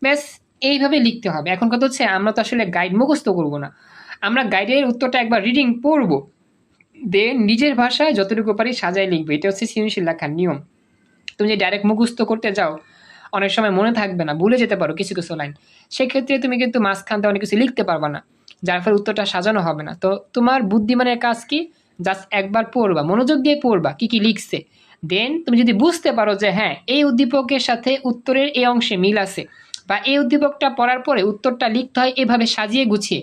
ব্যাস, এইভাবে লিখতে হবে। এখন কথা হচ্ছে আমরা তো আসলে গাইড মুখস্থ করব না, আমরা গাইডের উত্তরটা একবার রিডিং পড়ব, দেন নিজের ভাষায় যতটুকু পারি সাজায় লিখবে। এটা হচ্ছে সৃজনশীল লেখার নিয়ম। তুমি যে ডাইরেক্ট মুখস্থ করতে যাও অনেক সময় মনে থাকবে না, ভুলে যেতে পারো কিছু কিছু লাইন, সেক্ষেত্রে তুমি কিন্তু মাঝখান থেকে অনেক কিছু লিখতে পারবা না, যার ফলে উত্তরটা সাজানো হবে না। তো তোমার বুদ্ধিমানের কাজ কি? জাস্ট একবার পড়বা, মনোযোগ দিয়ে পড়বা কি কি লিখছে, দেন তুমি যদি বুঝতে পারো যে হ্যাঁ এই উদ্দীপকের সাথে উত্তরের এই অংশে মিল আছে, বা এই উদ্দীপকটা পড়ার পরে উত্তরটা লিখতে হয় এভাবে সাজিয়ে গুছিয়ে,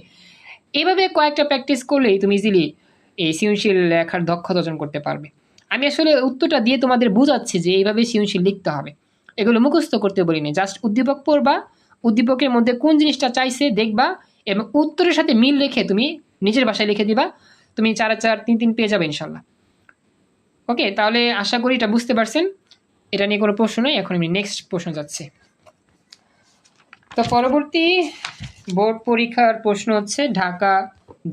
এভাবে কয়েকটা প্র্যাকটিস করলেই তুমি ইজিলি এই সৃজনশীল লেখার দক্ষতা অর্জন করতে পারবে। আমি আসলে উত্তরটা দিয়ে তোমাদের বুঝাচ্ছি যে এইভাবে সৃজনশীল লিখতে হবে, এগুলো মুখস্থ করতে বলিনি। জাস্ট উদ্দীপক পড়বা, উদ্দীপকের মধ্যে কোন জিনিসটা চাইছে দেখবা, এবং উত্তরের সাথে মিল রেখে তুমি নিজের ভাষায় লিখে দিবা, তুমি 4-4-3-3 পেয়ে যাবে ইনশাল্লাহ। ওকে, তাহলে আশা করি এটা বুঝতে পারছেন। এটা নিয়ে কোনো প্রশ্ন নেই, এখন আমি নেক্সট প্রশ্ন যাচ্ছি। তো পরবর্তী বোর্ড পরীক্ষার প্রশ্ন হচ্ছে ঢাকা,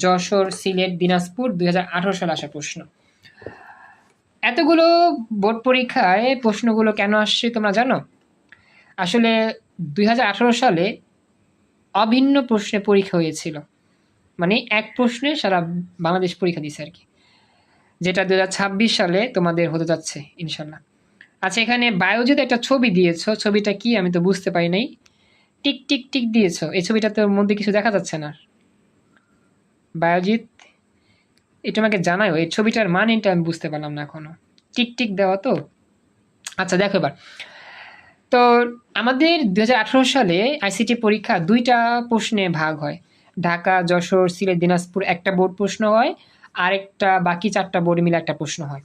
যশোর, সিলেট, দিনাজপুর 2018 সালে আসা প্রশ্ন। এতগুলো বোর্ড পরীক্ষায় প্রশ্নগুলো কেন আসছে তোমরা জানো? আসলে 2018 সালে অভিন্ন প্রশ্নে পরীক্ষা হয়েছিল, মানে এক প্রশ্নে সারা বাংলাদেশ পরীক্ষা দিছে আর কি, যেটা 2026 সালে তোমাদের হতে যাচ্ছে ইনশাল্লাহ। আচ্ছা, এখানে বায়োজিৎ একটা ছবি দিয়েছো, ছবিটা কি আমি তো বুঝতে পারি নাই। টিক টিক টিক দিয়েছো, এই ছবিটার মধ্যে কিছু দেখা যাচ্ছে না। বায়োজিৎ, এটা আমাকে জানাও, এই ছবিটার মানেটা আমি বুঝতে পারলাম না এখনো। টিক টিক দেওয়া তো। আচ্ছা দেখো এবার, তো আমাদের 2018 সালে আইসিটি পরীক্ষা 2টা প্রশ্নে ভাগ হয়। ঢাকা, যশোর, সিলেট, দিনাজপুর একটা বোর্ড প্রশ্ন হয়, আরেকটা বাকি 4টা বোর্ড মিলে একটা প্রশ্ন হয়।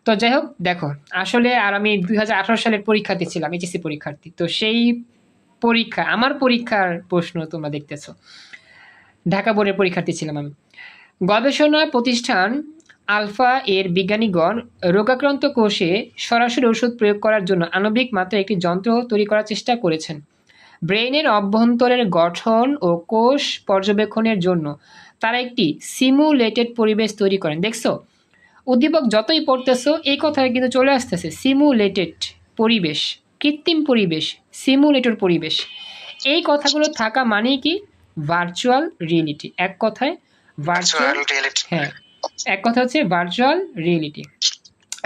তো যাই হোক দেখো, আসলে আর আমি 2018 সালের পরীক্ষার্থী ছিলাম, এইচএসসি পরীক্ষার্থী। তো সেই পরীক্ষা, আমার পরীক্ষার প্রশ্ন তোমরা দেখতেছো, ঢাকা বোর্ডের পরীক্ষার্থী ছিলাম আমি। গবেষণা প্রতিষ্ঠান আলফা এর বিজ্ঞানীগণ রোগাক্রান্ত কোষে সরাসরি ওষুধ প্রয়োগ করার জন্য আণবিক মাত্রায় একটি যন্ত্র তৈরি করার চেষ্টা করেছেন। ব্রেইনের অভ্যন্তরের গঠন ও কোষ পর্যবেক্ষণের জন্য তারা একটি সিমুলেটেড পরিবেশ তৈরি করেন। দেখছো, উদ্দীপক যতই পড়তেছো এই কথাটা কিন্তু চলে আসতেছে, সিমুলেটেড পরিবেশ, কৃত্রিম পরিবেশ, সিমুলেটর পরিবেশ। এই কথাগুলো থাকা মানেই কি? Virtual reality. এক কথায় ভার্চুয়াল রিয়েলিটি, হ্যাঁ, এক কথা হচ্ছে ভার্চুয়াল রিয়েলিটি।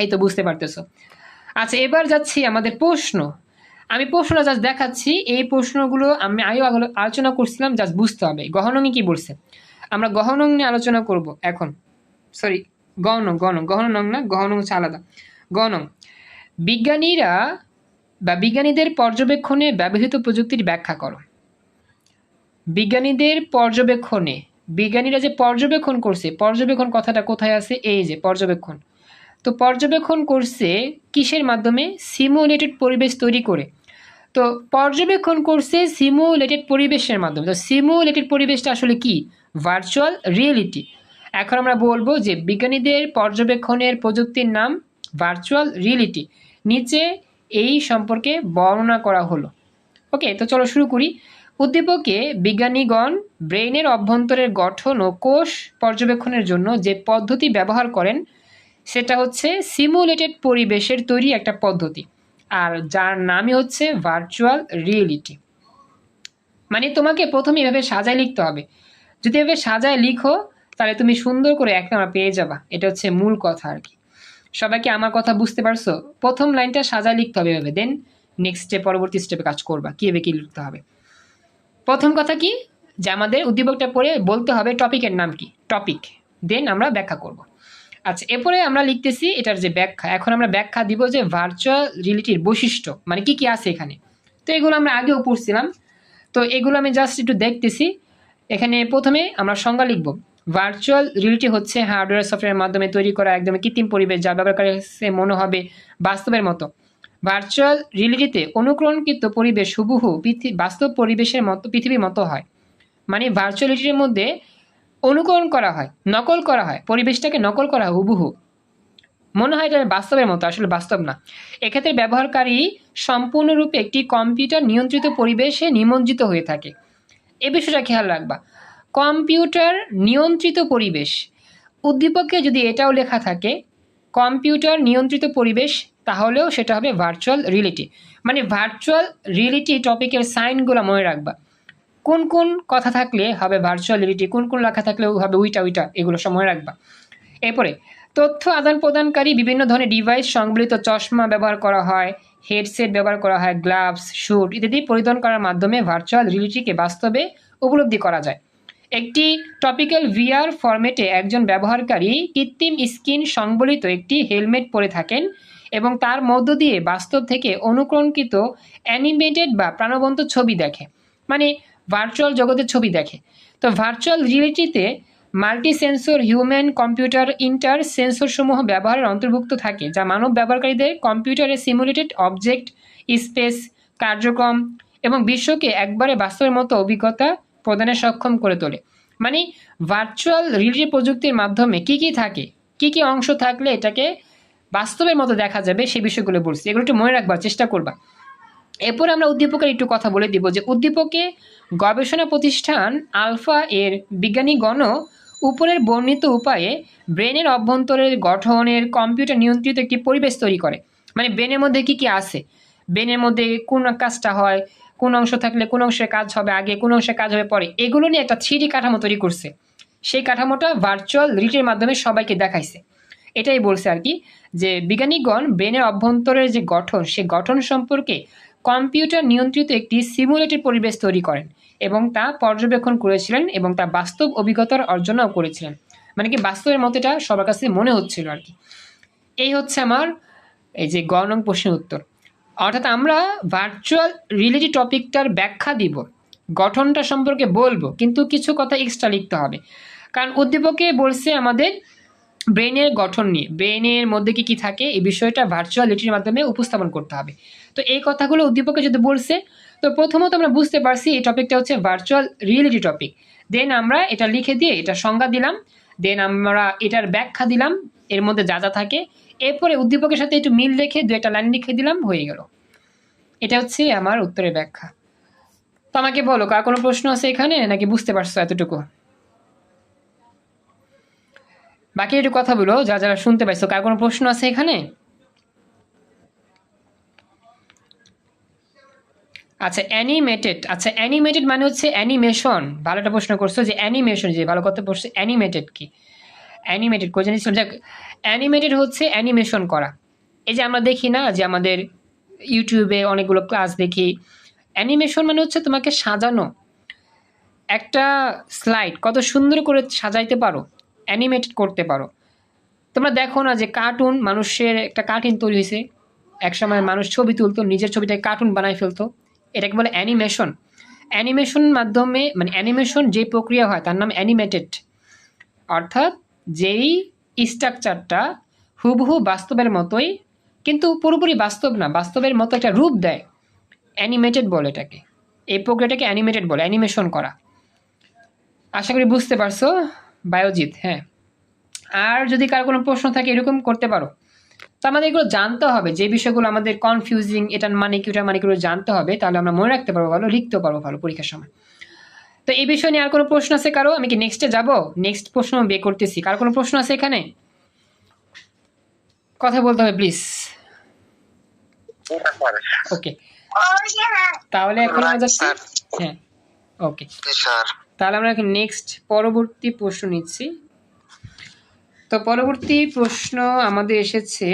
এই তো বুঝতে পারতেছো। আচ্ছা, এবার যাচ্ছি আমাদের প্রশ্ন। আমি প্রশ্নটা জাস্ট দেখাচ্ছি, এই প্রশ্নগুলো আমি আগেও আলোচনা করছিলাম, জাস্ট বুঝতে হবে। গহনঙে কি বলছে, আমরা গহনং নিয়ে আলোচনা করব এখন। সরি, গহনং না, গহনং হচ্ছে আলাদা। গহনং, বিজ্ঞানীরা বা বিজ্ঞানীদের পর্যবেক্ষণে ব্যবহৃত প্রযুক্তির ব্যাখ্যা করো। বিজ্ঞানীদের পর্যবেক্ষণে, বিজ্ঞানীরা যে পর্যবেক্ষণ করছে, পর্যবেক্ষণ কথাটা কোথায় আছে? এই যে পর্যবেক্ষণ। তো পর্যবেক্ষণ করছে কিসের মাধ্যমে? সিমুলেটেড পরিবেশ তৈরি করে। তো পর্যবেক্ষণ করছে সিমুলেটেড পরিবেশের মাধ্যমে। তো সিমুলেটেড পরিবেশটা আসলে কি? Virtual reality. এখন আমরা বলবো যে বিজ্ঞানীদের পর্যবেক্ষণের প্রযুক্তির নাম ভার্চুয়াল রিয়েলিটি। নিচে এই সম্পর্কে বর্ণনা করা হলো। ওকে, তো চলো শুরু করি। উদ্দীপকে বিজ্ঞানীগণ ব্রেইনের অভ্যন্তরের গঠন ও কোষ পর্যবেক্ষণের জন্য যে পদ্ধতি ব্যবহার করেন সেটা হচ্ছে সিমুলেটেড পরিবেশের তৈরি একটা পদ্ধতি, আর যার নামই হচ্ছে ভার্চুয়াল রিয়েলিটি। মানে তোমাকে প্রথমে এভাবে সাজায় লিখতে হবে। যদি এভাবে সাজায় লিখো তাহলে তুমি সুন্দর করে এক নাম্বার পেয়ে যাবা। এটা হচ্ছে মূল কথা আর কি। সবাইকে আমার কথা বুঝতে পারছো? প্রথম লাইনটা সাজায় লিখতে হবে এভাবে, দেন নেক্সট স্টেপ, পরবর্তী স্টেপে কাজ করবা কীভাবে কী লিখতে হবে। প্রথম কথা কি, যে আমাদের উদ্দীপকটা পড়ে বলতে হবে টপিকের নাম কি, টপিক, দেন আমরা ব্যাখ্যা করব। আচ্ছা, এরপরে আমরা লিখতেছি এটার যে ব্যাখ্যা। এখন আমরা ব্যাখ্যা দিব যে ভার্চুয়াল রিয়েলিটির বৈশিষ্ট্য মানে কি কি আছে এখানে। তো এগুলো আমরা আগেও পড়ছিলাম, তো এগুলো আমি জাস্ট একটু দেখতেছি। এখানে প্রথমে আমরা সংজ্ঞা লিখব। ভার্চুয়াল রিয়েলিটি হচ্ছে হার্ডওয়্যার সফটওয়্যারের মাধ্যমে তৈরি করা একদম কৃত্রিম পরিবেশ যা ব্যবহারকারীর কাছে মনে হবে বাস্তবের মতো। ভার্চুয়াল রিয়েলিটিতে অনুকরণকৃত পরিবেশ হুবহু বাস্তব পরিবেশের মতো, পৃথিবীর মতো হয়। মানে ভার্চুয়াল রিয়েলিটির মধ্যে অনুকরণ করা হয়, নকল করা হয়, পরিবেশটাকে নকল করা হয় হুবহু, মনে হয় এটা বাস্তবের মতো, আসলে বাস্তব না। এক্ষেত্রে ব্যবহারকারী সম্পূর্ণরূপে একটি কম্পিউটার নিয়ন্ত্রিত পরিবেশে নিমজ্জিত হয়ে থাকে। এ বিষয়টা খেয়াল রাখবা, কম্পিউটার নিয়ন্ত্রিত পরিবেশ। উদ্দীপকে যদি এটাও লেখা থাকে কম্পিউটার নিয়ন্ত্রিত পরিবেশ, তাহলেও সেটা হবে ভার্চুয়াল রিয়েলিটি। মানে ভার্চুয়াল রিয়েলিটি টপিকের সাইনগুলো মনে রাখবা, কোন কোন কথা থাকলে হবে ভার্চুয়াল রিয়েলিটি, কোন কোন লেখা থাকলে হবে ওইটা, এগুলো সময় রাখবা। এরপরে তথ্য আদান প্রদানকারী বিভিন্ন ধরনের ডিভাইস সংবলিত চশমা ব্যবহার করা হয়, হেডসেট ব্যবহার করা হয়, গ্লাভস, স্যুট ইত্যাদি পরিধান করার মাধ্যমে ভার্চুয়াল রিয়েলিটিকে বাস্তবে উপলব্ধি করা যায়। একটি টপিক্যাল ভিআর ফরম্যাটে একজন ব্যবহারকারী কৃত্রিম স্কিন সংবলিত একটি হেলমেট পরে থাকেন এবং তার মধ্য দিয়ে বাস্তব থেকে অনুকরণকৃত অ্যানিমেটেড বা প্রাণবন্ত ছবি দেখে, মানে ভার্চুয়াল জগতের ছবি দেখে। তো ভার্চুয়াল রিয়েলিটিতে multi sensor human computer inter সেন্সরসমূহ ব্যবহারের অন্তর্ভুক্ত থাকে, যা মানব ব্যবহারকারীদের কম্পিউটারে সিমুলেটেড অবজেক্ট, স্পেস, কার্যক্রম এবং বিশ্বকে একবারে বাস্তবের মতো অভিজ্ঞতা প্রদানে সক্ষম করে তোলে। মানে ভার্চুয়াল রিয়েলিটি প্রযুক্তির মাধ্যমে কি কি থাকে, কি কি অংশ থাকলে এটাকে বাস্তবের মতো দেখা যাবে, সেই বিষয়গুলো বলছি। এগুলো একটু মনে রাখবার চেষ্টা করবা। এরপর আমরা উদ্দীপকের একটু কথা বলে দিব যে উদ্দীপকে গবেষণা প্রতিষ্ঠান আলফা এর বিজ্ঞানীগণ উপরের বর্ণিত উপায়ে ব্রেনের অভ্যন্তরের গঠনের কম্পিউটার নিয়ন্ত্রিত একটি পরিবেশ তৈরি করে। মানে ব্রেনের মধ্যে কি কি আছে, ব্রেনের মধ্যে কোন কাজটা হয়, কোন অংশ থাকলে কোন অংশের কাজ হবে আগে, কোন অংশের কাজ হবে পরে, এগুলো নিয়ে একটা 3D কাঠামো তৈরি করছে। সেই কাঠামোটা ভার্চুয়াল রিয়েলিটির মাধ্যমে সবাইকে দেখাইছে। এটাই বলছে আর কি, যে বিজ্ঞানীগণ ব্রেনের অভ্যন্তরের যে গঠন, সে গঠন সম্পর্কে কম্পিউটার নিয়ন্ত্রিত একটি সিমুলেটেড পরিবেশ তৈরি করেন এবং তা পর্যবেক্ষণ করেছিলেন এবং তা বাস্তব অভিজ্ঞতার অর্জনও করেছিলেন। মানে কি বাস্তবের মতো এটা সবার কাছে মনে হচ্ছিল আর কি। এই হচ্ছে আমার এই যে গ নং প্রশ্নের উত্তর। অর্থাৎ আমরা ভার্চুয়াল রিয়েলিটি টপিকটার ব্যাখ্যা দিব, গঠনটা সম্পর্কে বলবো, কিন্তু কিছু কথা এক্সট্রা লিখতে হবে, কারণ উদ্দীপকে বলছে আমাদের ব্রেনের গঠন নিয়ে, ব্রেনের মধ্যে কি কি থাকে এই বিষয়টা ভার্চুয়াল রিয়েলিটির মাধ্যমে উপস্থাপন করতে হবে। তো এই কথাগুলো উদ্দীপকে যদি বলছে, তো প্রথমত আমরা বুঝতে পারছি এই টপিকটা হচ্ছে ভার্চুয়াল রিয়েলিটি টপিক। দেন আমরা এটা লিখে দিয়ে এটা সংজ্ঞা দিলাম, দেন আমরা এটার ব্যাখ্যা দিলাম এর মধ্যে যা যা থাকে, এরপরে উদ্দীপকের সাথে একটু মিল রেখে দু একটা লাইন লিখে দিলাম, হয়ে গেল। এটা হচ্ছে আমার উত্তরের ব্যাখ্যা। তো আমাকে বলো, কার কোনো প্রশ্ন আছে এখানে, নাকি বুঝতে পারছো এতটুকু? বাকি একটু কথা বলো যারা যারা শুনতে পাইছো, কার কোনো প্রশ্ন আছে এখানে? আচ্ছা অ্যানিমেটেড, আচ্ছা অ্যানিমেটেড মানে হচ্ছে অ্যানিমেশন। ভালো একটা প্রশ্ন করছো যে অ্যানিমেশন, যে ভালো কথা বলছো, অ্যানিমেটেড কি? অ্যানিমেটেড কোন জিনিস? যাক, অ্যানিমেটেড হচ্ছে অ্যানিমেশন করা। এই যে আমরা দেখি না যে আমাদের ইউটিউবে অনেকগুলো ক্লাস দেখি, অ্যানিমেশন মানে হচ্ছে তোমাকে সাজানো একটা স্লাইড কত সুন্দর করে সাজাইতে পারো, অ্যানিমেটেড করতে পারো। তোমরা দেখো না যে কার্টুন, মানুষের একটা কার্টুন তৈরি হয়েছে, একসময় মানুষ ছবি তুলতো, নিজের ছবিটাকে কার্টুন বানাই ফেলতো, এটাকে বলে অ্যানিমেশন। অ্যানিমেশন মাধ্যমে মানে অ্যানিমেশন যে প্রক্রিয়া হয় তার নাম অ্যানিমেটেড। অর্থাৎ যেই স্ট্রাকচারটা হুবহু বাস্তবের মতোই, কিন্তু পুরোপুরি বাস্তব না, বাস্তবের মতো একটা রূপ দেয়, অ্যানিমেটেড বলে এটাকে। এই প্রক্রিয়াটাকে অ্যানিমেটেড বলে, অ্যানিমেশন করা। আশা করি বুঝতে পারছো বায়োজিৎ? হ্যাঁ। আর যদি কারো কোনো প্রশ্ন থাকে এরকম করতে পারো। তো আমাদের এগুলো জানতে হবে, যে বিষয়গুলো আমাদের কনফিউজিং, এটার মানে কি ওটার মানে কি জানতে হবে, তাহলে আমরা মনে রাখতে পারবো ভালো, লিখতেও পারবো ভালো পরীক্ষার সময়। তো এই বিষয় নিয়ে আর কোনো প্রশ্ন আছে কারো? আমি কি নেক্সটে যাব? নেক্সট প্রশ্ন বের করতেছি। কার কোনো প্রশ্ন আছে এখানে? কথা বলতে হবে প্লিজ। ওকে, তাহলে এখন আমরা যাচ্ছি। হ্যাঁ, ওকে স্যার। তাহলে আমরা এখন নেক্সট পরবর্তী প্রশ্ন নিচ্ছি। তো পরবর্তী প্রশ্ন আমাদের এসেছে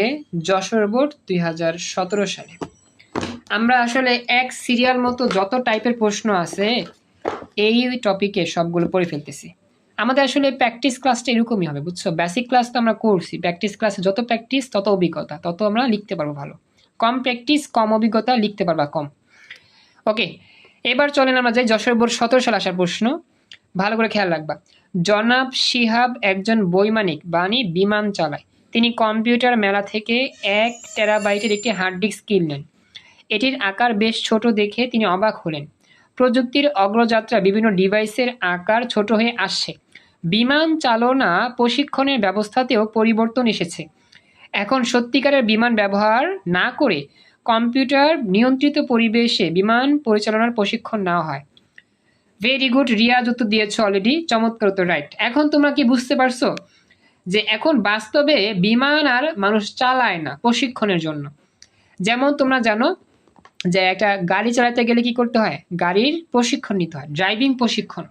যশোর বোর্ড 2017 সালে। আমরা আসলে এক সিরিয়াল মতো যত টাইপের প্রশ্ন আছে এই টপিকে সবগুলো পড়ে ফেলতেছি। আমাদের আসলে প্র্যাকটিস ক্লাসটা এরকমই হবে, বুঝছো? বেসিক ক্লাস তো আমরা করছি, প্র্যাকটিস ক্লাসে যত প্র্যাকটিস তত অভিজ্ঞতা, তত আমরা লিখতে পারবো ভালো। কম প্র্যাকটিস কম অভিজ্ঞতা, লিখতে পারবা কম। ওকে, এবার চলেন আমরা যাই যশোর বোর্ড 17 সালে আসার প্রশ্ন। ভালো করে খেয়াল রাখবা। জনাব শিহাব একজন বৈমানিক বাণী বিমান চালায়। তিনি কম্পিউটার মেলা থেকে 1 টেরাবাইটের একটি হার্ড ডিস্ক কিনলেন। এটির আকার বেশ ছোট দেখে তিনি অবাক হলেন। প্রযুক্তির অগ্রযাত্রা বিভিন্ন ডিভাইসের আকার ছোট হয়ে আসছে। বিমান চালনা প্রশিক্ষণের ব্যবস্থাতেও পরিবর্তন এসেছে। এখন সত্যিকারের বিমান ব্যবহার না করে কম্পিউটার নিয়ন্ত্রিত পরিবেশে বিমান পরিচালনার প্রশিক্ষণ নেওয়া হয়। ভেরি গুড, রিয়াজ উত্তর দিয়েছো অলরেডি, চমৎকার উত্তর, রাইট। এখন তোমরা কি বুঝতে পারছো যে এখন বাস্তবে বিমান আর মানুষ চালায় না প্রশিক্ষণের জন্য। যেমন তোমরা জানো যে একটা গাড়ি চালাতে গেলে কি করতে হয়? গাড়ির প্রশিক্ষণ নিতে হয়, ড্রাইভিং প্রশিক্ষণ।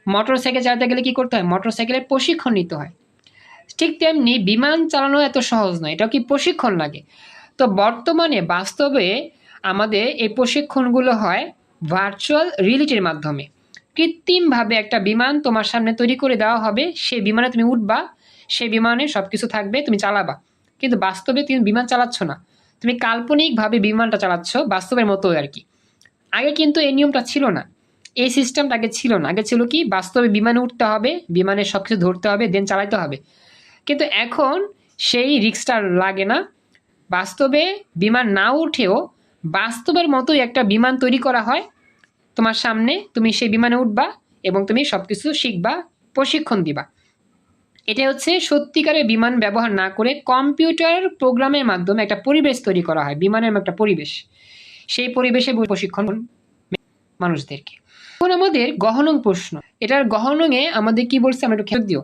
মোটর সাইকেল চালাতে গেলে কি করতে হয়? মোটর সাইকেলের প্রশিক্ষণ নিতে হয়। ঠিক তেমনি বিমান চালানো এত সহজ নয়, এটাও কি প্রশিক্ষণ লাগে। তো বর্তমানে বাস্তবে আমাদের এই প্রশিক্ষণগুলো হয় ভার্চুয়াল রিয়েলিটির মাধ্যমে। কৃত্রিমভাবে একটা বিমান তোমার সামনে তৈরি করে দেওয়া হবে, সেই বিমানে তুমি উঠবা, সেই বিমানে সব কিছু থাকবে, তুমি চালাবা। কিন্তু বাস্তবে তুমি বিমান চালাচ্ছ না, তুমি কাল্পনিকভাবে বিমানটা চালাচ্ছ, বাস্তবের মতো আর কি। আগে কিন্তু এই নিয়মটা ছিল না, এই সিস্টেমটা আগে ছিল না। আগে ছিল কি, বাস্তবে বিমানে উঠতে হবে, বিমানে সব কিছু ধরতে হবে, দেন চালাতে হবে। কিন্তু এখন সেই রিস্কটা লাগে না। বাস্তবে বিমান না উঠেও বাস্তবের মতোই একটা বিমান তৈরি করা হয় তোমার সামনে, তুমি সেই বিমানে উঠবা এবং তুমি সব কিছু শিখবা, প্রশিক্ষণ দিবা। এটা হচ্ছে সত্যিকারের বিমান ব্যবহার না করে কম্পিউটার প্রোগ্রামের মাধ্যমে একটা পরিবেশ তৈরি করা হয়, বিমানের একটা পরিবেশ, সেই পরিবেশে প্রশিক্ষণ মানুষদেরকে। এখন আমাদের গহনং প্রশ্ন, এটার গহনঙে আমাদের কি বলছে আমরা একটু খেয়াল দিও।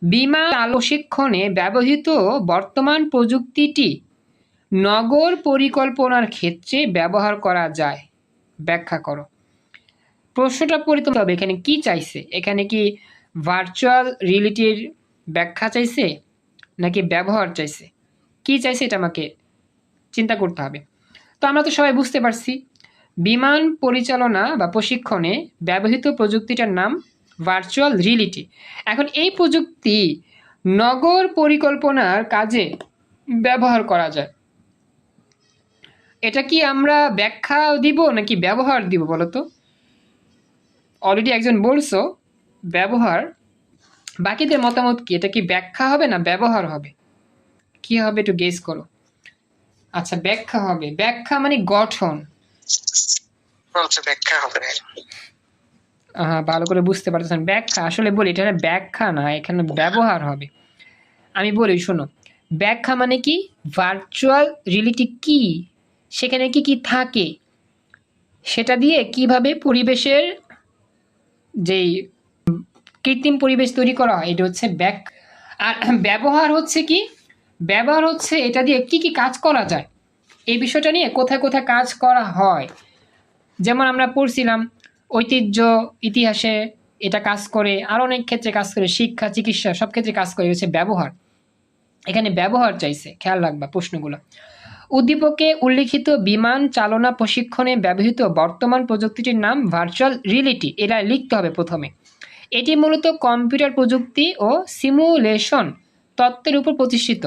বিমান প্রশিক্ষণে ব্যবহৃত বর্তমান প্রযুক্তিটি নগর পরিকল্পনার ক্ষেত্রে ব্যবহার করা যায়। ব্যাখ্যা করো। প্রশ্নটা পড়তে হবে এখানে কি চাইছে, এখানে কি ভার্চুয়াল রিয়েলিটির ব্যাখ্যা চাইছে নাকি ব্যবহার চাইছে, কি চাইছে এটা আমাকে চিন্তা করতে হবে। তো আমরা তো সবাই বুঝতে পারছি বিমান পরিচালনা বা প্রশিক্ষণে ব্যবহৃত প্রযুক্তিটার নাম ভার্চুয়াল রিয়েলিটি। এখন এই প্রযুক্তি নগর পরিকল্পনার কাজে ব্যবহার করা যায়। এটা কি আমরা ব্যাখ্যা দিব নাকি ব্যবহার দিব বলো তো? অলরেডি একজন বলছো ব্যবহার, বাকিদের মতামত কি? এটা কি ব্যাখ্যা হবে না ব্যবহার হবে? কি হবে একটু গেস করো। আচ্ছা ব্যাখ্যা হবে, ব্যাখ্যা মানে গঠন। ব্যাখ্যা হবে। হ্যাঁ ভালো করে বুঝতে পারতেছেন, ব্যাখ্যা আসলে বলি এটা ব্যাখ্যা না, এখানে ব্যবহার হবে। আমি বলি শোনো, ব্যাখ্যা মানে কি ভার্চুয়াল রিয়েলিটি কি, সেখানে কি কি থাকে, সেটা দিয়ে কিভাবে পরিবেশের যেই কৃত্রিম পরিবেশ তৈরি করা হয়, এটা হচ্ছে ব্যাখ্যা। আর ব্যবহার হচ্ছে কি, ব্যবহার হচ্ছে এটা দিয়ে কি কি কাজ করা যায়, এই বিষয়টা নিয়ে কোথায় কোথায় কাজ করা হয়। যেমন আমরা পড়ছিলাম ঐতিহ্য ইতিহাসে এটা কাজ করে, আর অনেক ক্ষেত্রে কাজ করে, শিক্ষা চিকিৎসা সব ক্ষেত্রে কাজ করে, হচ্ছে ব্যবহার। এখানে ব্যবহার চাইছে, খেয়াল রাখবা প্রশ্নগুলো। উদ্দীপকে উল্লিখিত বিমান চালনা প্রশিক্ষণে ব্যবহৃত বর্তমান প্রযুক্তিটির নাম ভার্চুয়াল রিয়েলিটি, এটা লিখতে হবে প্রথমে। এটি মূলত কম্পিউটার প্রযুক্তি ও সিমুলেশন তত্ত্বের উপর প্রতিষ্ঠিত।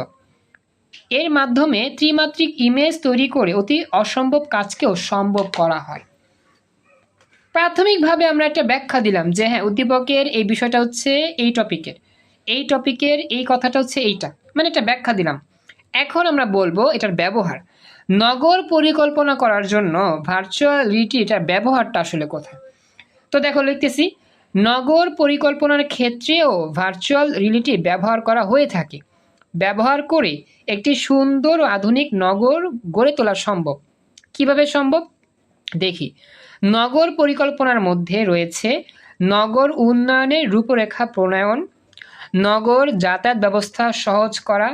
এর মাধ্যমে ত্রিমাত্রিক ইমেজ তৈরি করে অতি অসম্ভব কাজকেও সম্ভব করা হয়। প্রাথমিকভাবে আমরা একটা ব্যাখ্যা দিলাম যে হ্যাঁ উদ্দীপকের এই বিষয়টা হচ্ছে এই টপিকের এই কথাটা হচ্ছে এইটা, মানে একটা ব্যাখ্যা দিলাম। এখন আমরা বলবো এটার ব্যবহার। নগর পরিকল্পনা করার জন্য ভার্চুয়াল রিয়েলিটি এটার ব্যবহারটা আসলে কোথায়। তো দেখো লিখতেছি, নগর পরিকল্পনার ক্ষেত্রেও ভার্চুয়াল রিয়েলিটি ব্যবহার করা হয়ে থাকে। ব্যবহার করে একটি সুন্দর ও আধুনিক নগর গড়ে তোলা সম্ভব। কিভাবে সম্ভব দেখি। নগর পরিকল্পনার মধ্যে রয়েছে নগর উন্নয়নের রূপরেখা প্রণয়ন, নগর যাতায়াত ব্যবস্থা সহজ করা,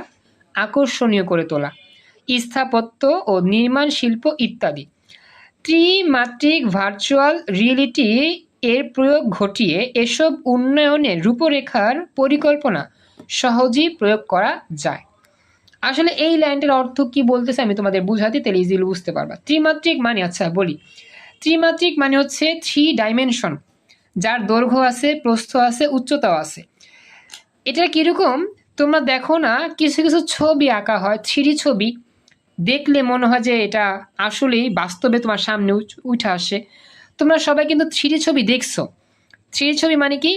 আকর্ষণীয় করে তোলা, স্থাপত্য ও নির্মাণ শিল্প ইত্যাদি। ত্রিমাত্রিক ভার্চুয়াল রিয়েলিটি এর প্রয়োগ ঘটিয়ে এসব উন্নয়নের রূপরেখার পরিকল্পনা সহজেই প্রয়োগ করা যায়। আসলে এই লাইনটার অর্থ কি বলতেছে আমি তোমাদের বুঝাতে, তাহলে ইজিলি বুঝতে পারবা। ত্রিমাত্রিক মানে, আচ্ছা বলি, ত্রিমাত্রিক মানে হচ্ছে 3 ডাইমেনশন, যার দৈর্ঘ্য আছে, প্রস্থ আছে, উচ্চতাও আছে। এটা কিরকম তোমরা দেখো না, কিছু কিছু ছবি আঁকা হয় 3D ছবি, দেখলে মনে হয় যে এটা আসলেই বাস্তবে তোমার সামনে উঠে আসে। তোমরা সবাই কিন্তু 3D ছবি দেখছো। 3D ছবি মানে কি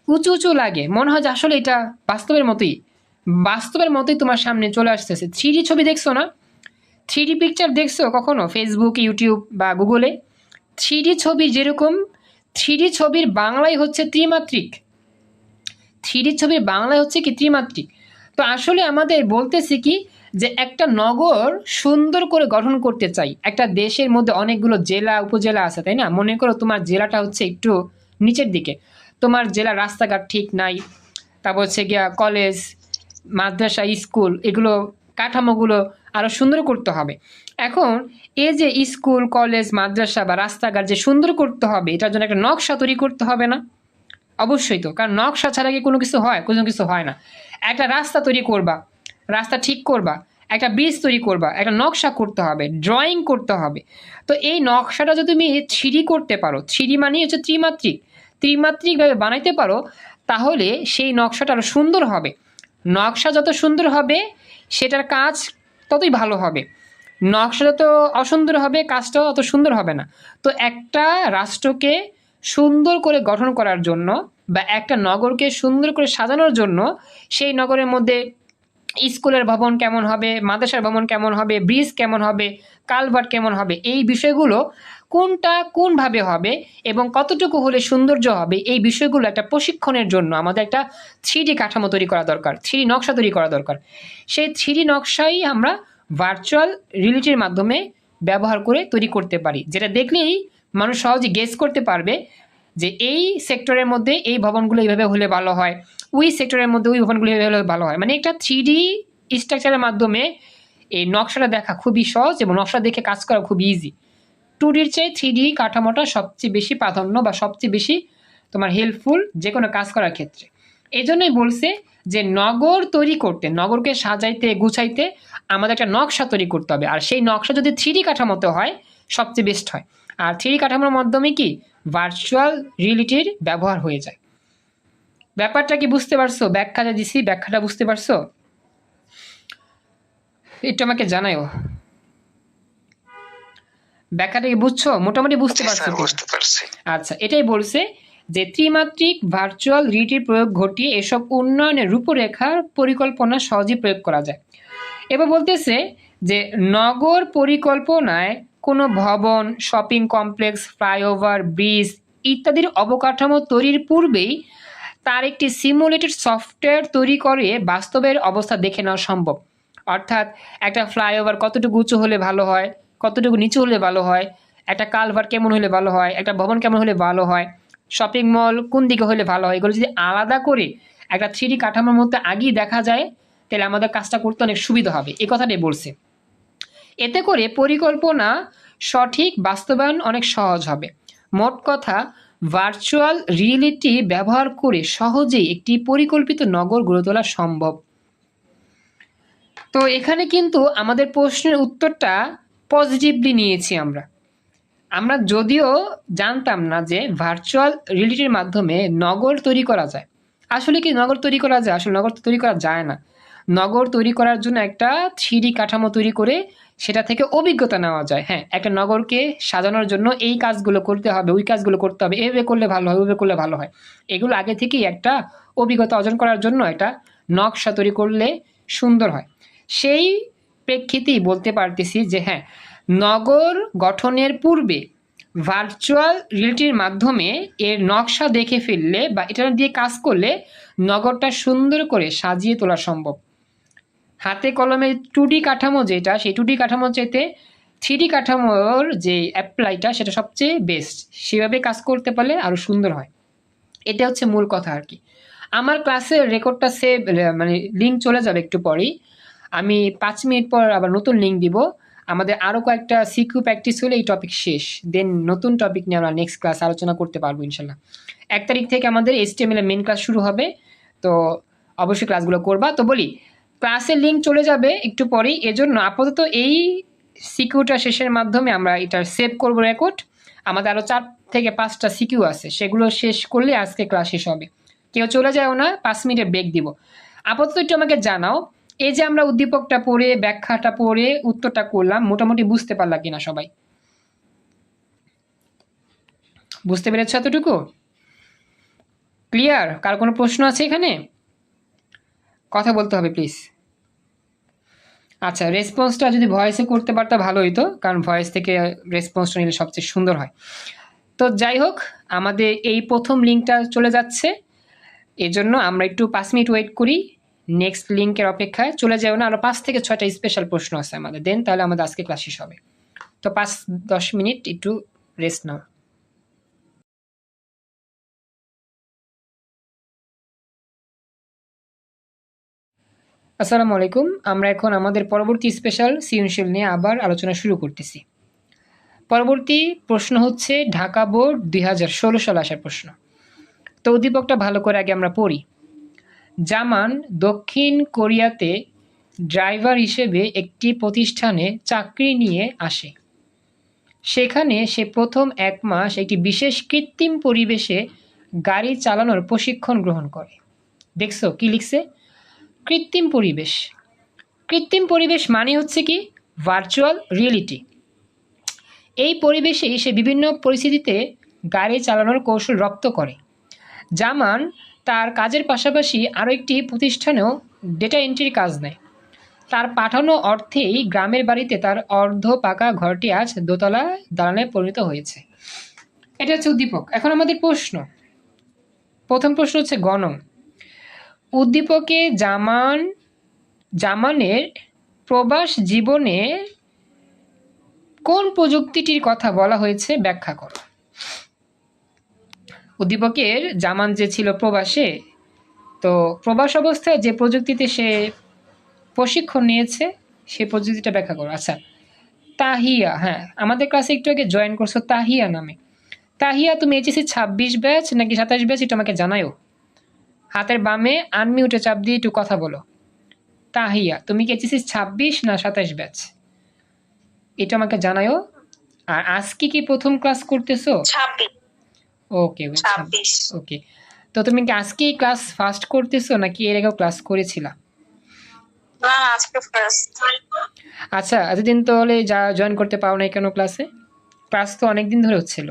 উঁচু উঁচু লাগে, মনে হয় যে আসলে এটা বাস্তবের মতোই তোমার সামনে চলে আসতেছে। 3D ছবি দেখছো না? 3D পিকচার দেখছো কখনো ফেসবুক, ইউটিউব বা গুগলে? 3D ছবি যেরকম, 3D ছবির বাংলায় হচ্ছে ত্রিমাত্রিক। 3D ছবির বাংলায় হচ্ছে কি ত্রিমাত্রিক। তো আসলে আমাদের বলতেছি কি যে একটা নগর সুন্দর করে গঠন করতে চাই। একটা দেশের মধ্যে অনেকগুলো জেলা উপজেলা আছে, তাই না? মনে করো তোমার জেলাটা হচ্ছে একটু নিচের দিকে, তোমার জেলার রাস্তাঘাট ঠিক নাই, তারপর হচ্ছে গিয়া কলেজ, মাদ্রাসা, স্কুল, এগুলো কাঠামোগুলো আরও সুন্দর করতে হবে। এখন এই যে স্কুল, কলেজ, মাদ্রাসা বা রাস্তাঘাট যে সুন্দর করতে হবে, এটার জন্য একটা নকশা তৈরি করতে হবে না? অবশ্যই তো, কারণ নকশা ছাড়া কি কোনো কিছু হয়? কোনো কিছু হয় না। একটা রাস্তা তৈরি করবা, রাস্তা ঠিক করবা, একটা ব্রিজ তৈরি করবা, একটা নকশা করতে হবে, ড্রয়িং করতে হবে। তো এই নকশাটা যদি তুমি 3D করতে পারো, 3D মানে হচ্ছে ত্রিমাত্রিকভাবে বানাইতে পারো, তাহলে সেই নকশাটা আরও সুন্দর হবে। নকশা যত সুন্দর হবে সেটার কাজ ততই ভালো হবে। নকশা যত অসুন্দর হবে কাজটাও অত সুন্দর হবে না। তো একটা রাষ্ট্রকে সুন্দর করে গঠন করার জন্য বা একটা নগরকে সুন্দর করে সাজানোর জন্য সেই নগরের মধ্যে স্কুলের ভবন কেমন হবে, মাদ্রাসার ভবন কেমন হবে, ব্রিজ কেমন হবে, কালভার্ট কেমন হবে, এই বিষয়গুলো কোনটা কোনভাবে হবে এবং কতটুকু হলে সৌন্দর্য হবে, এই বিষয়গুলো একটা প্রশিক্ষণের জন্য আমাদের একটা 3D কাঠামো তৈরি করা দরকার, 3D নকশা তৈরি করা দরকার। সেই 3D নকশাই আমরা ভার্চুয়াল রিয়েলিটির মাধ্যমে ব্যবহার করে তৈরি করতে পারি, যেটা দেখলেই মানুষ সহজে গেস করতে পারবে যে এই সেক্টরের মধ্যে এই ভবনগুলো এইভাবে হলে ভালো হয়, ওই সেক্টরের মধ্যে ওই ভবনগুলো এইভাবে হলে ভালো হয়। মানে একটা 3D স্ট্রাকচারের মাধ্যমে এই নকশাটা দেখা খুবই সহজ এবং নকশা দেখে কাজ করা খুব ইজি। 2Dর চেয়ে 3D কাঠামোটা সবচেয়ে বেশি প্রাধান্য বা সবচেয়ে বেশি তোমার হেল্পফুল যে কোনো কাজ করার ক্ষেত্রে। এই জন্যই বলছে যে নগর তৈরি করতে, নগরকে সাজাইতে গুছাইতে আমাদের একটা নকশা তৈরি করতে হবে, আর সেই নকশা যদি 3D কাঠামোতে হয় সবচেয়ে বেস্ট হয়। আর 3D কাঠামোর মাধ্যমে কি ভার্চুয়াল রিয়েলিটির ব্যবহার হয়ে যায়। ব্যাপারটা কি বুঝতে পারছো? ব্যাখ্যাটা দিছি, ব্যাখ্যাটা বুঝতে পারছো? একটু আমাকে জানাও ব্যাখ্যাটা কি বুঝছো? মোটামুটি বুঝতে পারছো? বুঝতে পারছি। আচ্ছা, এটাই বলছে যে ত্রিমাত্রিক ভার্চুয়াল রিয়েলিটির প্রয়োগ ঘটিয়ে এসব উন্নয়নের রূপরেখার পরিকল্পনা সহজেই প্রয়োগ করা যায়। এবার বলতেছে যে নগর পরিকল্পনায় কোনো ভবন, শপিং কমপ্লেক্স, ফ্লাইওভার, ব্রিজ ইত্যাদির অবকাঠামো তৈরির পূর্বেই তার একটি সিমুলেটেড সফটওয়্যার তৈরি করে বাস্তবের অবস্থা দেখে নেওয়া সম্ভব। অর্থাৎ একটা ফ্লাইওভার কতটুকু উঁচু হলে ভালো হয়, কতটুকু নিচু হলে ভালো হয়, একটা কালভার্ট কেমন হলে ভালো হয়, একটা ভবন কেমন হলে ভালো হয়, শপিং মল কোন দিকে হলে ভালো হয়, এগুলো যদি আলাদা করে একটা 3D কাঠামোর মধ্যে আগেই দেখা যায় তাহলে আমাদের কাজটা করতে অনেক সুবিধা হবে, এই কথাটাই বলছে। এতে করে পরিকল্পনা সঠিক বাস্তবায়ন অনেক সহজ হবে। মোট কথা, ভার্চুয়াল রিয়েলিটি ব্যবহার করে সহজেই একটি পরিকল্পিত নগর গড়ে তোলা সম্ভব। তো এখানে কিন্তু আমাদের প্রশ্নের উত্তরটা পজিটিভলি নিয়েছি আমরা যদিও জানতাম না যে ভার্চুয়াল রিয়েলিটির মাধ্যমে নগর তৈরি করা যায়। আসলে কি নগর তৈরি করা যায়? আসলে নগর তৈরি করা যায় না। নগর তৈরি করার জন্য একটা 3D কাঠামো তৈরি করে সেটা থেকে অভিজ্ঞতা নেওয়া যায়। হ্যাঁ, একটা নগরকে সাজানোর জন্য এই কাজগুলো করতে হবে, ওই কাজগুলো করতে হবে, এভাবে করলে ভালো হয়, ওইভাবে করলে ভালো হয়, এগুলো আগে থেকেই একটা অভিজ্ঞতা অর্জন করার জন্য একটা নকশা তৈরি করলে সুন্দর হয়। সেই প্রেক্ষিতেই বলতে পারতেছি যে হ্যাঁ, নগর গঠনের পূর্বে ভার্চুয়াল রিয়েলিটির মাধ্যমে এর নকশা দেখে ফেললে বা এটা দিয়ে কাজ করলে নগরটা সুন্দর করে সাজিয়ে তোলা সম্ভব। হাতে কলমে 2D কাঠামো যেটা, সেই 2D কাঠামো চাইতে 3D কাঠামোর যে অ্যাপ্লাইটা সেটা সবচেয়ে বেস্ট। সেভাবে কাজ করতে পারলে আরও সুন্দর হয়। এটা হচ্ছে মূল কথা আর কি। আমার ক্লাসের রেকর্ডটা সেভ, মানে লিঙ্ক চলে যাবে একটু পরেই। আমি 5 মিনিট পর আবার নতুন লিঙ্ক দিব। আমাদের আরও কয়েকটা সিকিউ প্র্যাকটিস হলে এই টপিক শেষ, দেন নতুন টপিক নিয়ে আমরা নেক্সট ক্লাস আলোচনা করতে পারবো ইনশাল্লাহ। 1 তারিখ থেকে আমাদের HTML এর মেন ক্লাস শুরু হবে, তো অবশ্যই ক্লাসগুলো করবা। তো বলি, ক্লাসের লিঙ্ক চলে যাবে একটু পরেই, এজন্য আপাতত এই সিকিউটা শেষের মাধ্যমে আমরা এটা সেভ করব রেকর্ড। আমাদের আরও 4 থেকে 5টা সিকিউ আছে, সেগুলো শেষ করলে আজকে ক্লাস শেষ হবে। কেউ চলে যাও না, 5 মিনিটের ব্রেক দিব। আপাতত একটু আমাকে জানাও, এই যে আমরা উদ্দীপকটা পড়ে ব্যাখ্যাটা পড়ে উত্তরটা করলাম, মোটামুটি বুঝতে পারলা কিনা সবাই? বুঝতে পেরেছ এতটুকু? ক্লিয়ার? কার কোনো প্রশ্ন আছে এখানে? কথা বলতে হবে প্লিজ। আচ্ছা, রেসপন্সটা যদি ভয়েসে করতে পারতা ভালো হইতো, কারণ ভয়েস থেকে রেসপন্সটা নিলে সবচেয়ে সুন্দর হয়। তো যাই হোক, আমাদের এই প্রথম লিঙ্কটা চলে যাচ্ছে, এজন্য আমরা একটু 5 মিনিট ওয়েট করি। নেক্সট লিঙ্কের অপেক্ষায় চলে যাও না, আরও 5 থেকে 6টা স্পেশাল প্রশ্ন আছে আমাদের, দেন তাহলে আমাদের আজকে ক্লাস শেষ হবে। তো 5-10 মিনিট একটু রেস্ট নাও। আসসালামু আলাইকুম। আমরা এখন আমাদের পরবর্তী স্পেশাল সৃজনশীল নিয়ে আবার আলোচনা শুরু করতেছি। পরবর্তী প্রশ্ন হচ্ছে ঢাকা বোর্ড 2016 সালে আসার প্রশ্ন। তো উদ্দীপকটা ভালো করে আগে আমরা পড়ি। জামান দক্ষিণ কোরিয়াতে ড্রাইভার হিসেবে একটি প্রতিষ্ঠানে চাকরি নিয়ে আসে। সেখানে সে প্রথম 1 মাস একটি বিশেষ কৃত্রিম পরিবেশে গাড়ি চালানোর প্রশিক্ষণ গ্রহণ করে। দেখছো কি লিখছে? কৃত্রিম পরিবেশ। কৃত্রিম পরিবেশ মানে হচ্ছে কি ভার্চুয়াল রিয়েলিটি। এই পরিবেশেই সে বিভিন্ন পরিস্থিতিতে গাড়ি চালানোর কৌশল রপ্ত করে। জামান তার কাজের পাশাপাশি আরও একটি প্রতিষ্ঠানেও ডেটা এন্ট্রির কাজ নেয়। তার পাঠানো অর্থেই গ্রামের বাড়িতে তার অর্ধ পাকা ঘরটি আজ দোতলা দালানে পরিণত হয়েছে। এটা হচ্ছে উদ্দীপক। এখন আমাদের প্রশ্ন, প্রথম প্রশ্ন হচ্ছে গণন। উদ্দীপকে জামানের প্রবাস জীবনে কোন প্রযুক্তিটির কথা বলা হয়েছে ব্যাখ্যা করো। উদ্দীপকের জামান যে ছিল প্রবাসে, তো প্রবাস অবস্থায় যে প্রযুক্তিতে সে প্রশিক্ষণ নিয়েছে সেই প্রযুক্তিটা ব্যাখ্যা করো। আচ্ছা, তাহিয়া, হ্যাঁ আমাদের ক্লাসে একটু আগে জয়েন করছো তাহিয়া নামে। তাহিয়া, তুমি এইচএসসি 26 ব্যাচ নাকি 27 ব্যাচ এটা আমাকে জানাও। হাতের বামে আনমিউটে চাপ দিয়ে একটু কথা বলো। তাহিয়া, তুমি কি এইচএসসি 26 না 27 ব্যাচ এটা আমাকে জানাও। আর আজকে কি প্রথম ক্লাস করতেছো? 26। ওকে 26। ওকে, তো তুমি কি আজকেই ক্লাস ফার্স্ট করতেছো নাকি এর আগেও ক্লাস করেছিলা? না, আজকে ফার্স্ট। আচ্ছা, এতদিন তাহলে যা জয়েন করতে পারো নাই কেন ক্লাসে? ক্লাস তো অনেকদিন ধরে হচ্ছিল।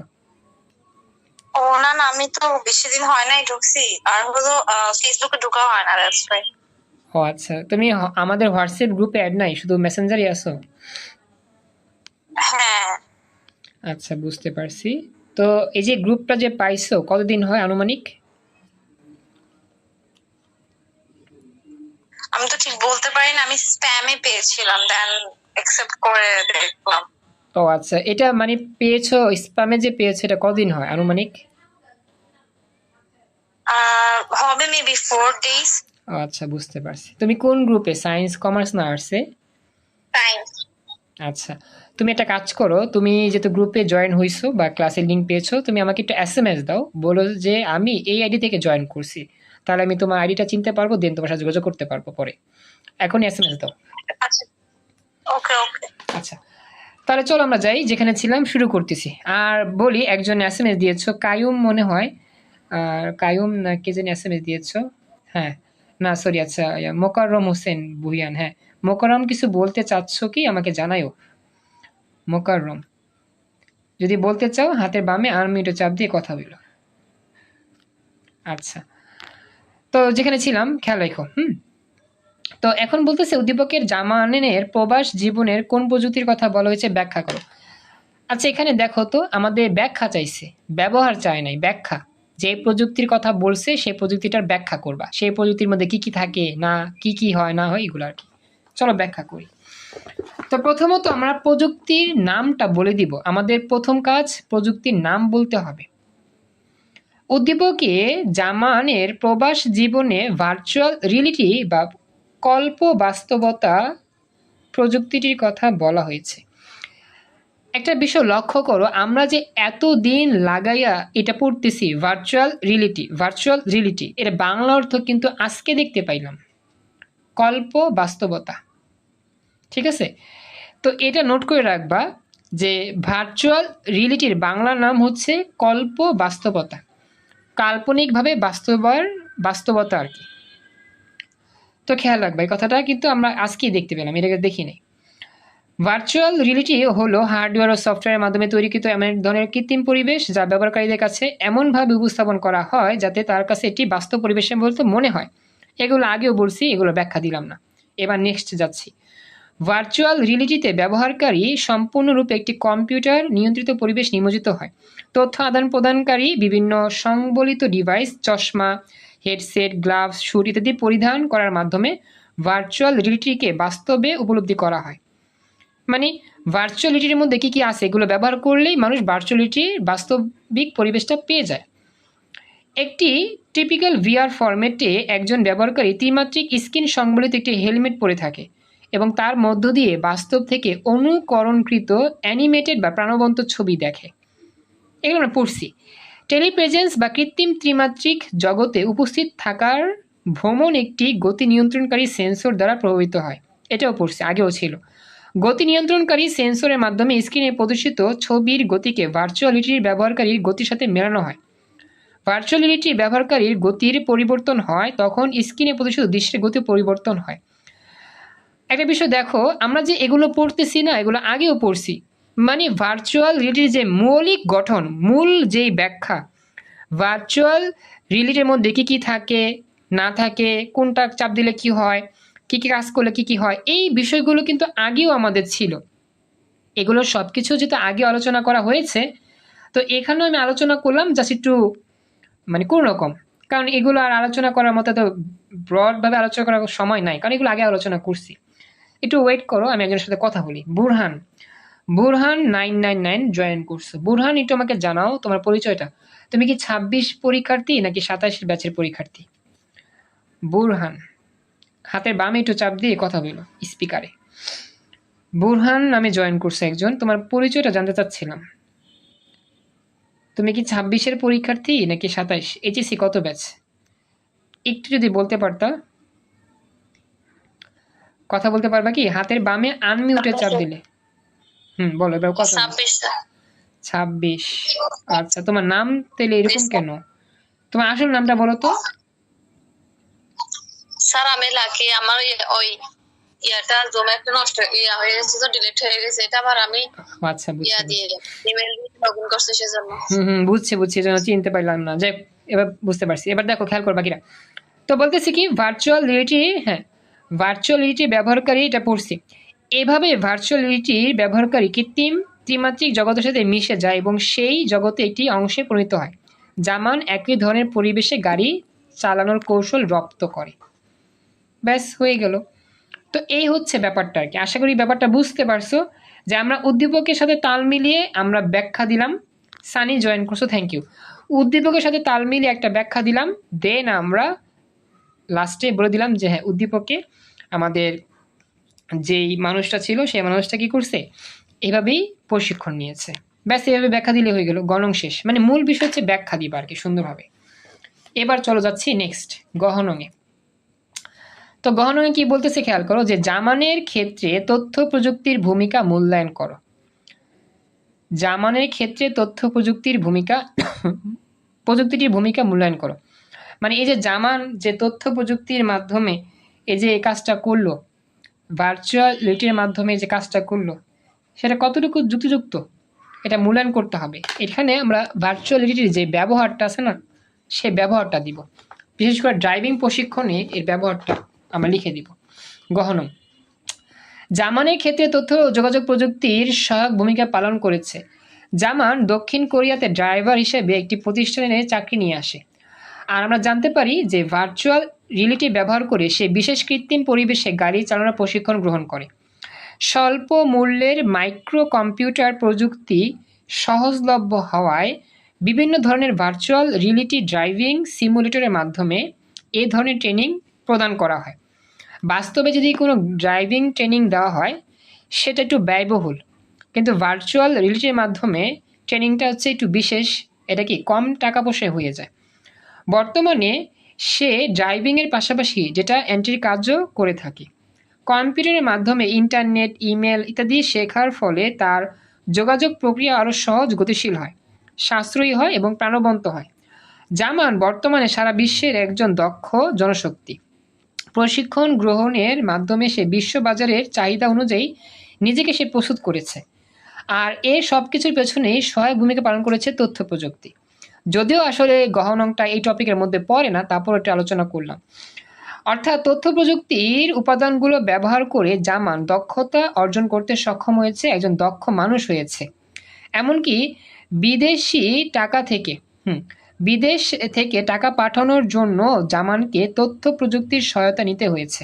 ও না না, আমি তো বেশি দিন হয় নাই ঢুকছি, আর হলো ফেসবুকে ঢোকা হয় না, দ্যাটস রাইট। ও আচ্ছা, তুমি আমাদের হোয়াটসঅ্যাপ গ্রুপে অ্যাড নাই, শুধু মেসেঞ্জারই আসো? হ্যাঁ, আচ্ছা বুঝতে পারছি। তো এই যে গ্রুপটা যে পাইছো কতদিন হয় আনুমানিক? আমি তো ঠিক বলতে পারি না, আমি স্প্যামে পেয়েছিলাম, দেন অ্যাকসেপ্ট করে দেখলাম। ও আচ্ছা, এটা মানে পেয়েছো স্প্যামে যে পেয়েছো এটা কতদিন হয় আনুমানিক? হবে মেবি 4 days। ও আচ্ছা বুঝতে পারছি। তুমি কোন গ্রুপে, সায়েন্স কমার্স না আর্টসে? সায়েন্স। আচ্ছা, তুমি একটা কাজ করো, তুমি যেহেতু গ্রুপে জয়েন হইছো বা ক্লাসের লিঙ্ক পেয়েছো, তুমি আমাকে একটু এসএমএস দাও, বলো যে আমি এই আইডি থেকে জয়েন করছি, তাহলে আমি তোমার আইডিটা চিনতে পারবো, দেন তোমার সাথে যোগাযোগ করতে পারবো পরে। এখনই এসএমএস দাও। আচ্ছা, ওকে ওকে। আচ্ছা, তাহলে চলো আমরা যাই, যেখানে ছিলাম শুরু করতেছি। আর বলি, একজন এসএমএস দিয়েছো কায়ুম মনে হয়, আর কায়ুম না কে জানি এসএমএস দিয়েছো। হ্যাঁ, না সরি, আচ্ছা মোকাররম হোসেন ভুইয়ান, হ্যাঁ মোকাররম কিছু বলতে চাচ্ছ কি আমাকে জানাইও। মোকাররম, যদি বলতে চাও হাতের বামে আনমিউটে চাপ দিয়ে কথা বলো। আচ্ছা, তো যেখানে ছিলাম খেয়াল রেখো। তো এখন বলতেছে উদ্দীপকের জামানের প্রবাস জীবনের কোন প্রযুক্তির কথা বলা হয়েছে ব্যাখ্যা করো। আচ্ছা, এখানে দেখো তো আমাদের ব্যাখ্যা চাইছে, ব্যবহার চায় নাই, ব্যাখ্যা। যে প্রযুক্তির কথা বলছে সেই প্রযুক্তিটার ব্যাখ্যা করবা, সেই প্রযুক্তির মধ্যে কি কি থাকে না কি কি হয় না হয় এগুলো আর কি। চলো ব্যাখ্যা করি। তো প্রথমত আমরা প্রযুক্তির নামটা বলে দিব, আমাদের প্রথম কাজ প্রযুক্তির নাম বলতে হবে। উদ্দীপকে জামানের প্রবাস জীবনে ভার্চুয়াল রিয়েলিটি বা কল্প বাস্তবতা প্রযুক্তিটির কথা বলা হয়েছে। একটা বিষয় লক্ষ্য করো, আমরা যে এতদিন লাগাইয়া এটা পড়তেছি ভার্চুয়াল রিয়েলিটি এর বাংলা অর্থ কিন্তু আজকে দেখতে পাইলাম, কল্প বাস্তবতা। ঠিক আছে, তো এটা নোট করে রাখবা যে ভার্চুয়াল রিয়েলিটির বাংলা নাম হচ্ছে কল্প বাস্তবতা, কাল্পনিকভাবে বাস্তবতা আর কি। তো খেয়াল রাখবা এই কথাটা কিন্তু আমরা আজকেই দেখতে পেলাম, এটাকে দেখি নাই। ভার্চুয়াল রিয়েলিটি হলো হার্ডওয়্যার ও সফটওয়্যারের মাধ্যমে তৈরিকৃত এমন এক ধরনের কৃত্রিম পরিবেশ যা ব্যবহারকারীদের কাছে এমনভাবে উপস্থাপন করা হয় যাতে তার কাছে এটি বাস্তব পরিবেশের মতো মনে হয়। এগুলো আগেও বলছি, এগুলো ব্যাখ্যা দিলাম না। এবার নেক্সট যাচ্ছি। ভার্চুয়াল রিয়েলিটিতে ব্যবহারকারী সম্পূর্ণরূপে একটি কম্পিউটার নিয়ন্ত্রিত পরিবেশ নিমজ্জিত হয়। তথ্য আদান প্রদানকারী বিভিন্ন সংবলিত ডিভাইস, চশমা, হেডসেট, গ্লাভস, স্যুট ইত্যাদি পরিধান করার মাধ্যমে ভার্চুয়াল রিয়েলিটিকে বাস্তবে উপলব্ধি করা হয়। মানে ভার্চুয়ালিটির মধ্যে কি কি আছে এগুলো ব্যবহার করলেই মানুষ ভার্চুয়ালিটির বাস্তবিক পরিবেশটা পেয়ে যায়। একটি টিপিক্যাল ভিআর ফরম্যাটে একজন ব্যবহারকারী ত্রিমাত্রিক স্ক্রিন সংবলিত একটি হেলমেট পরে থাকে এবং তার মধ্য দিয়ে বাস্তব থেকে অনুকরণকৃত অ্যানিমেটেড বা প্রাণবন্ত ছবি দেখে। এগুলো আমরা পড়ছি। টেলিপ্রেজেন্স বা কৃত্রিম ত্রিমাত্রিক জগতে উপস্থিত থাকার ভ্রমণ একটি গতি নিয়ন্ত্রণকারী সেন্সর দ্বারা প্রভাবিত হয়, এটাও পড়ছি, আগেও ছিল। গতি নিয়ন্ত্রণকারী সেন্সরের মাধ্যমে স্ক্রিনে প্রদর্শিত ছবির গতিকে ভার্চুয়ালিটির ব্যবহারকারীর গতির সাথে মেলানো হয়। ভার্চুয়ালিটি ব্যবহারকারীর গতির পরিবর্তন হয় তখন স্ক্রিনে প্রদর্শিত দৃশ্যের গতি পরিবর্তন হয়। একটা বিষয় দেখো, আমরা যে এগুলো পড়তেছি না, এগুলো আগেও পড়ছি। মানে ভার্চুয়াল রিয়েলিটির যে মৌলিক গঠন, মূল যেই ব্যাখ্যা, ভার্চুয়াল রিয়েলিটির মধ্যে কী কী থাকে না থাকে, কোনটা চাপ দিলে কি হয়, কী কী কাজ করলে কী কী হয়, এই বিষয়গুলো কিন্তু আগেও আমাদের ছিল। এগুলো সব কিছু যেহেতু আগে আলোচনা করা হয়েছে, তো এখানেও আমি আলোচনা করলাম জাস্ট একটু মানে কোন রকম, কারণ এগুলো আর আলোচনা করার মতো তো ব্রডভাবে আলোচনা করার সময় নাই, কারণ এগুলো আগে আলোচনা করছি। একটু ওয়েট করো, আমি একজনের সাথে কথা বলি। বুরহান 999 জয়েন করছো। বুরহান, একটু আমাকে জানাও তোমার পরিচয়টা, তুমি কি 26 পরীক্ষার্থী নাকি 27 ব্যাচের পরীক্ষার্থী? বুরহান, হাতের বামে একটু চাপ দিয়ে কথা বলো স্পিকারে। বুরহান নামে জয়েন করছে একজন, তোমার পরিচয়টা জানতে চাচ্ছিলাম। তুমি কি 26-এর পরীক্ষার্থী নাকি 27? এইচএসসি কত ব্যাচ? একটু যদি বলতে পারতা। কথা বলতে পারবা কি? হাতের বামে আনমিউটে চাপ দিলে। বলো এবার কথা। 26। আচ্ছা, তোমার নাম তাহলে এরকম কেন? তোমার আসল নামটা বলো তো। স্যার আমি লাকি, আমার ওই ইয়াটা জোম্যাটো নষ্ট হয়ে গেছে, তো ডিলিট হয়ে গেছে, এটা আবার আমি আচ্ছা, বুঝছি দিয়ে ইমেল দিয়ে লগইন করতে সেজন্য। বুঝছি এজন্য চিনতে পারলাম না। যাই, এবার বুঝতে পারছি। এবার দেখো, খেয়াল করবা কিরা। তো বলতেছি কি, ভার্চুয়াল রিয়েলিটি, ভার্চুয়াল রিয়েলিটি ব্যবহারকারী, এটা পড়ছি। এভাবে ভার্চুয়াল রিয়েলিটির ব্যবহারকারী কৃত্রিম ত্রিমাত্রিক জগতের সাথে মিশে যায় এবং সেই জগতে একটি অংশে পরিণত হয়। জামান একই ধরনের পরিবেশে গাড়ি চালানোর কৌশল রপ্ত করে। ব্যাস, হয়ে গেল। তো এই হচ্ছে ব্যাপারটা আর কি। আশা করি ব্যাপারটা বুঝতে পারছো যে আমরা উদ্দীপকের সাথে তাল মিলিয়ে আমরা ব্যাখ্যা দিলাম। সানি জয়েন করছো, থ্যাংক ইউ। উদ্দীপকের সাথে তাল মিলিয়ে একটা ব্যাখ্যা দিলাম, দেন আমরা লাস্টে বলে দিলাম যে হ্যাঁ, উদ্দীপকে আমাদের যেই মানুষটা ছিল সেই মানুষটা কি করছে, এভাবেই প্রশিক্ষণ নিয়েছে। ব্যাস, এভাবে ব্যাখ্যা দিলে হয়ে গেল, গণং শেষ। মানে মূল বিষয় হচ্ছে ব্যাখ্যা দিবা আর কি, সুন্দরভাবে। এবার চলো যাচ্ছি নেক্সট, গহনঙে। তো গহনঙে কি বলতেছে খেয়াল করো, যে জামানের ক্ষেত্রে তথ্য প্রযুক্তির ভূমিকা মূল্যায়ন করো। জামানের ক্ষেত্রে তথ্য প্রযুক্তির ভূমিকা প্রযুক্তিটির ভূমিকা মূল্যায়ন করো। মানে এই যে জামান যে তথ্য প্রযুক্তির মাধ্যমে এই যে কাজটা করলো, ভার্চুয়াল রিয়েলিটির মাধ্যমে যে কাজটা করলো, সেটা কতটুকু যুক্তিযুক্ত, এটা মূল্যায়ন করতে হবে। এখানে আমরা ভার্চুয়াল রিয়েলিটির যে ব্যবহারটা আছে না, সেই ব্যবহারটা দিব। বিশেষ করে ড্রাইভিং প্রশিক্ষণে এর ব্যবহারটা আমরা লিখে দিব। গহনম, জামানের ক্ষেত্রে তথ্য যোগাযোগ প্রযুক্তির সহায়ক ভূমিকা পালন করেছে। জামান দক্ষিণ কোরিয়াতে ড্রাইভার হিসেবে একটি প্রতিষ্ঠানে চাকরি নিয়ে আসে। আর আমরা জানতে পারি যে ভার্চুয়াল রিয়েলিটি ব্যবহার করে সে বিশেষ কৃত্রিম পরিবেশে গাড়ি চালানোর প্রশিক্ষণ গ্রহণ করে। স্বল্প মূল্যের মাইক্রো কম্পিউটার প্রযুক্তি সহজলভ্য হওয়ায় বিভিন্ন ধরনের ভার্চুয়াল রিয়েলিটি ড্রাইভিং সিমুলেটরের মাধ্যমে এ ধরনের ট্রেনিং প্রদান করা হয়। বাস্তবে যদি কোনো ড্রাইভিং ট্রেনিং দেওয়া হয় সেটা একটু ব্যয়বহুল, কিন্তু ভার্চুয়াল রিয়েলিটির মাধ্যমে ট্রেনিংটা হচ্ছে একটু বিশেষ, এটা কি কম টাকা পয়সায় হয়ে যায়। বর্তমানে সে ড্রাইভিংয়ের পাশাপাশি যেটা এন্ট্রির কাজও করে থাকে। কম্পিউটারের মাধ্যমে ইন্টারনেট, ইমেল ইত্যাদি শেখার ফলে তার যোগাযোগ প্রক্রিয়া আরও সহজ, গতিশীল হয়, সাশ্রয়ী হয় এবং প্রাণবন্ত হয়। জামান বর্তমানে সারা বিশ্বের একজন দক্ষ জনশক্তি। প্রশিক্ষণ গ্রহণের মাধ্যমে সে বিশ্ববাজারের চাহিদা অনুযায়ী নিজেকে সে প্রস্তুত করেছে। আর এর সব কিছুর পেছনেই সহায়ক ভূমিকা পালন করেছে তথ্য প্রযুক্তি। যদিও আসলে গহনংটা এই টপিকের মধ্যে পড়ে না, তারপর এটা আলোচনা করলাম। অর্থাৎ তথ্য প্রযুক্তির উপাদানগুলো ব্যবহার করে জামান দক্ষতা অর্জন করতে সক্ষম হয়েছে, একজন দক্ষ মানুষ হয়েছে। এমনকি বিদেশি টাকা থেকে বিদেশ থেকে টাকা পাঠানোর জন্য জামানকে তথ্য প্রযুক্তির সহায়তা নিতে হয়েছে।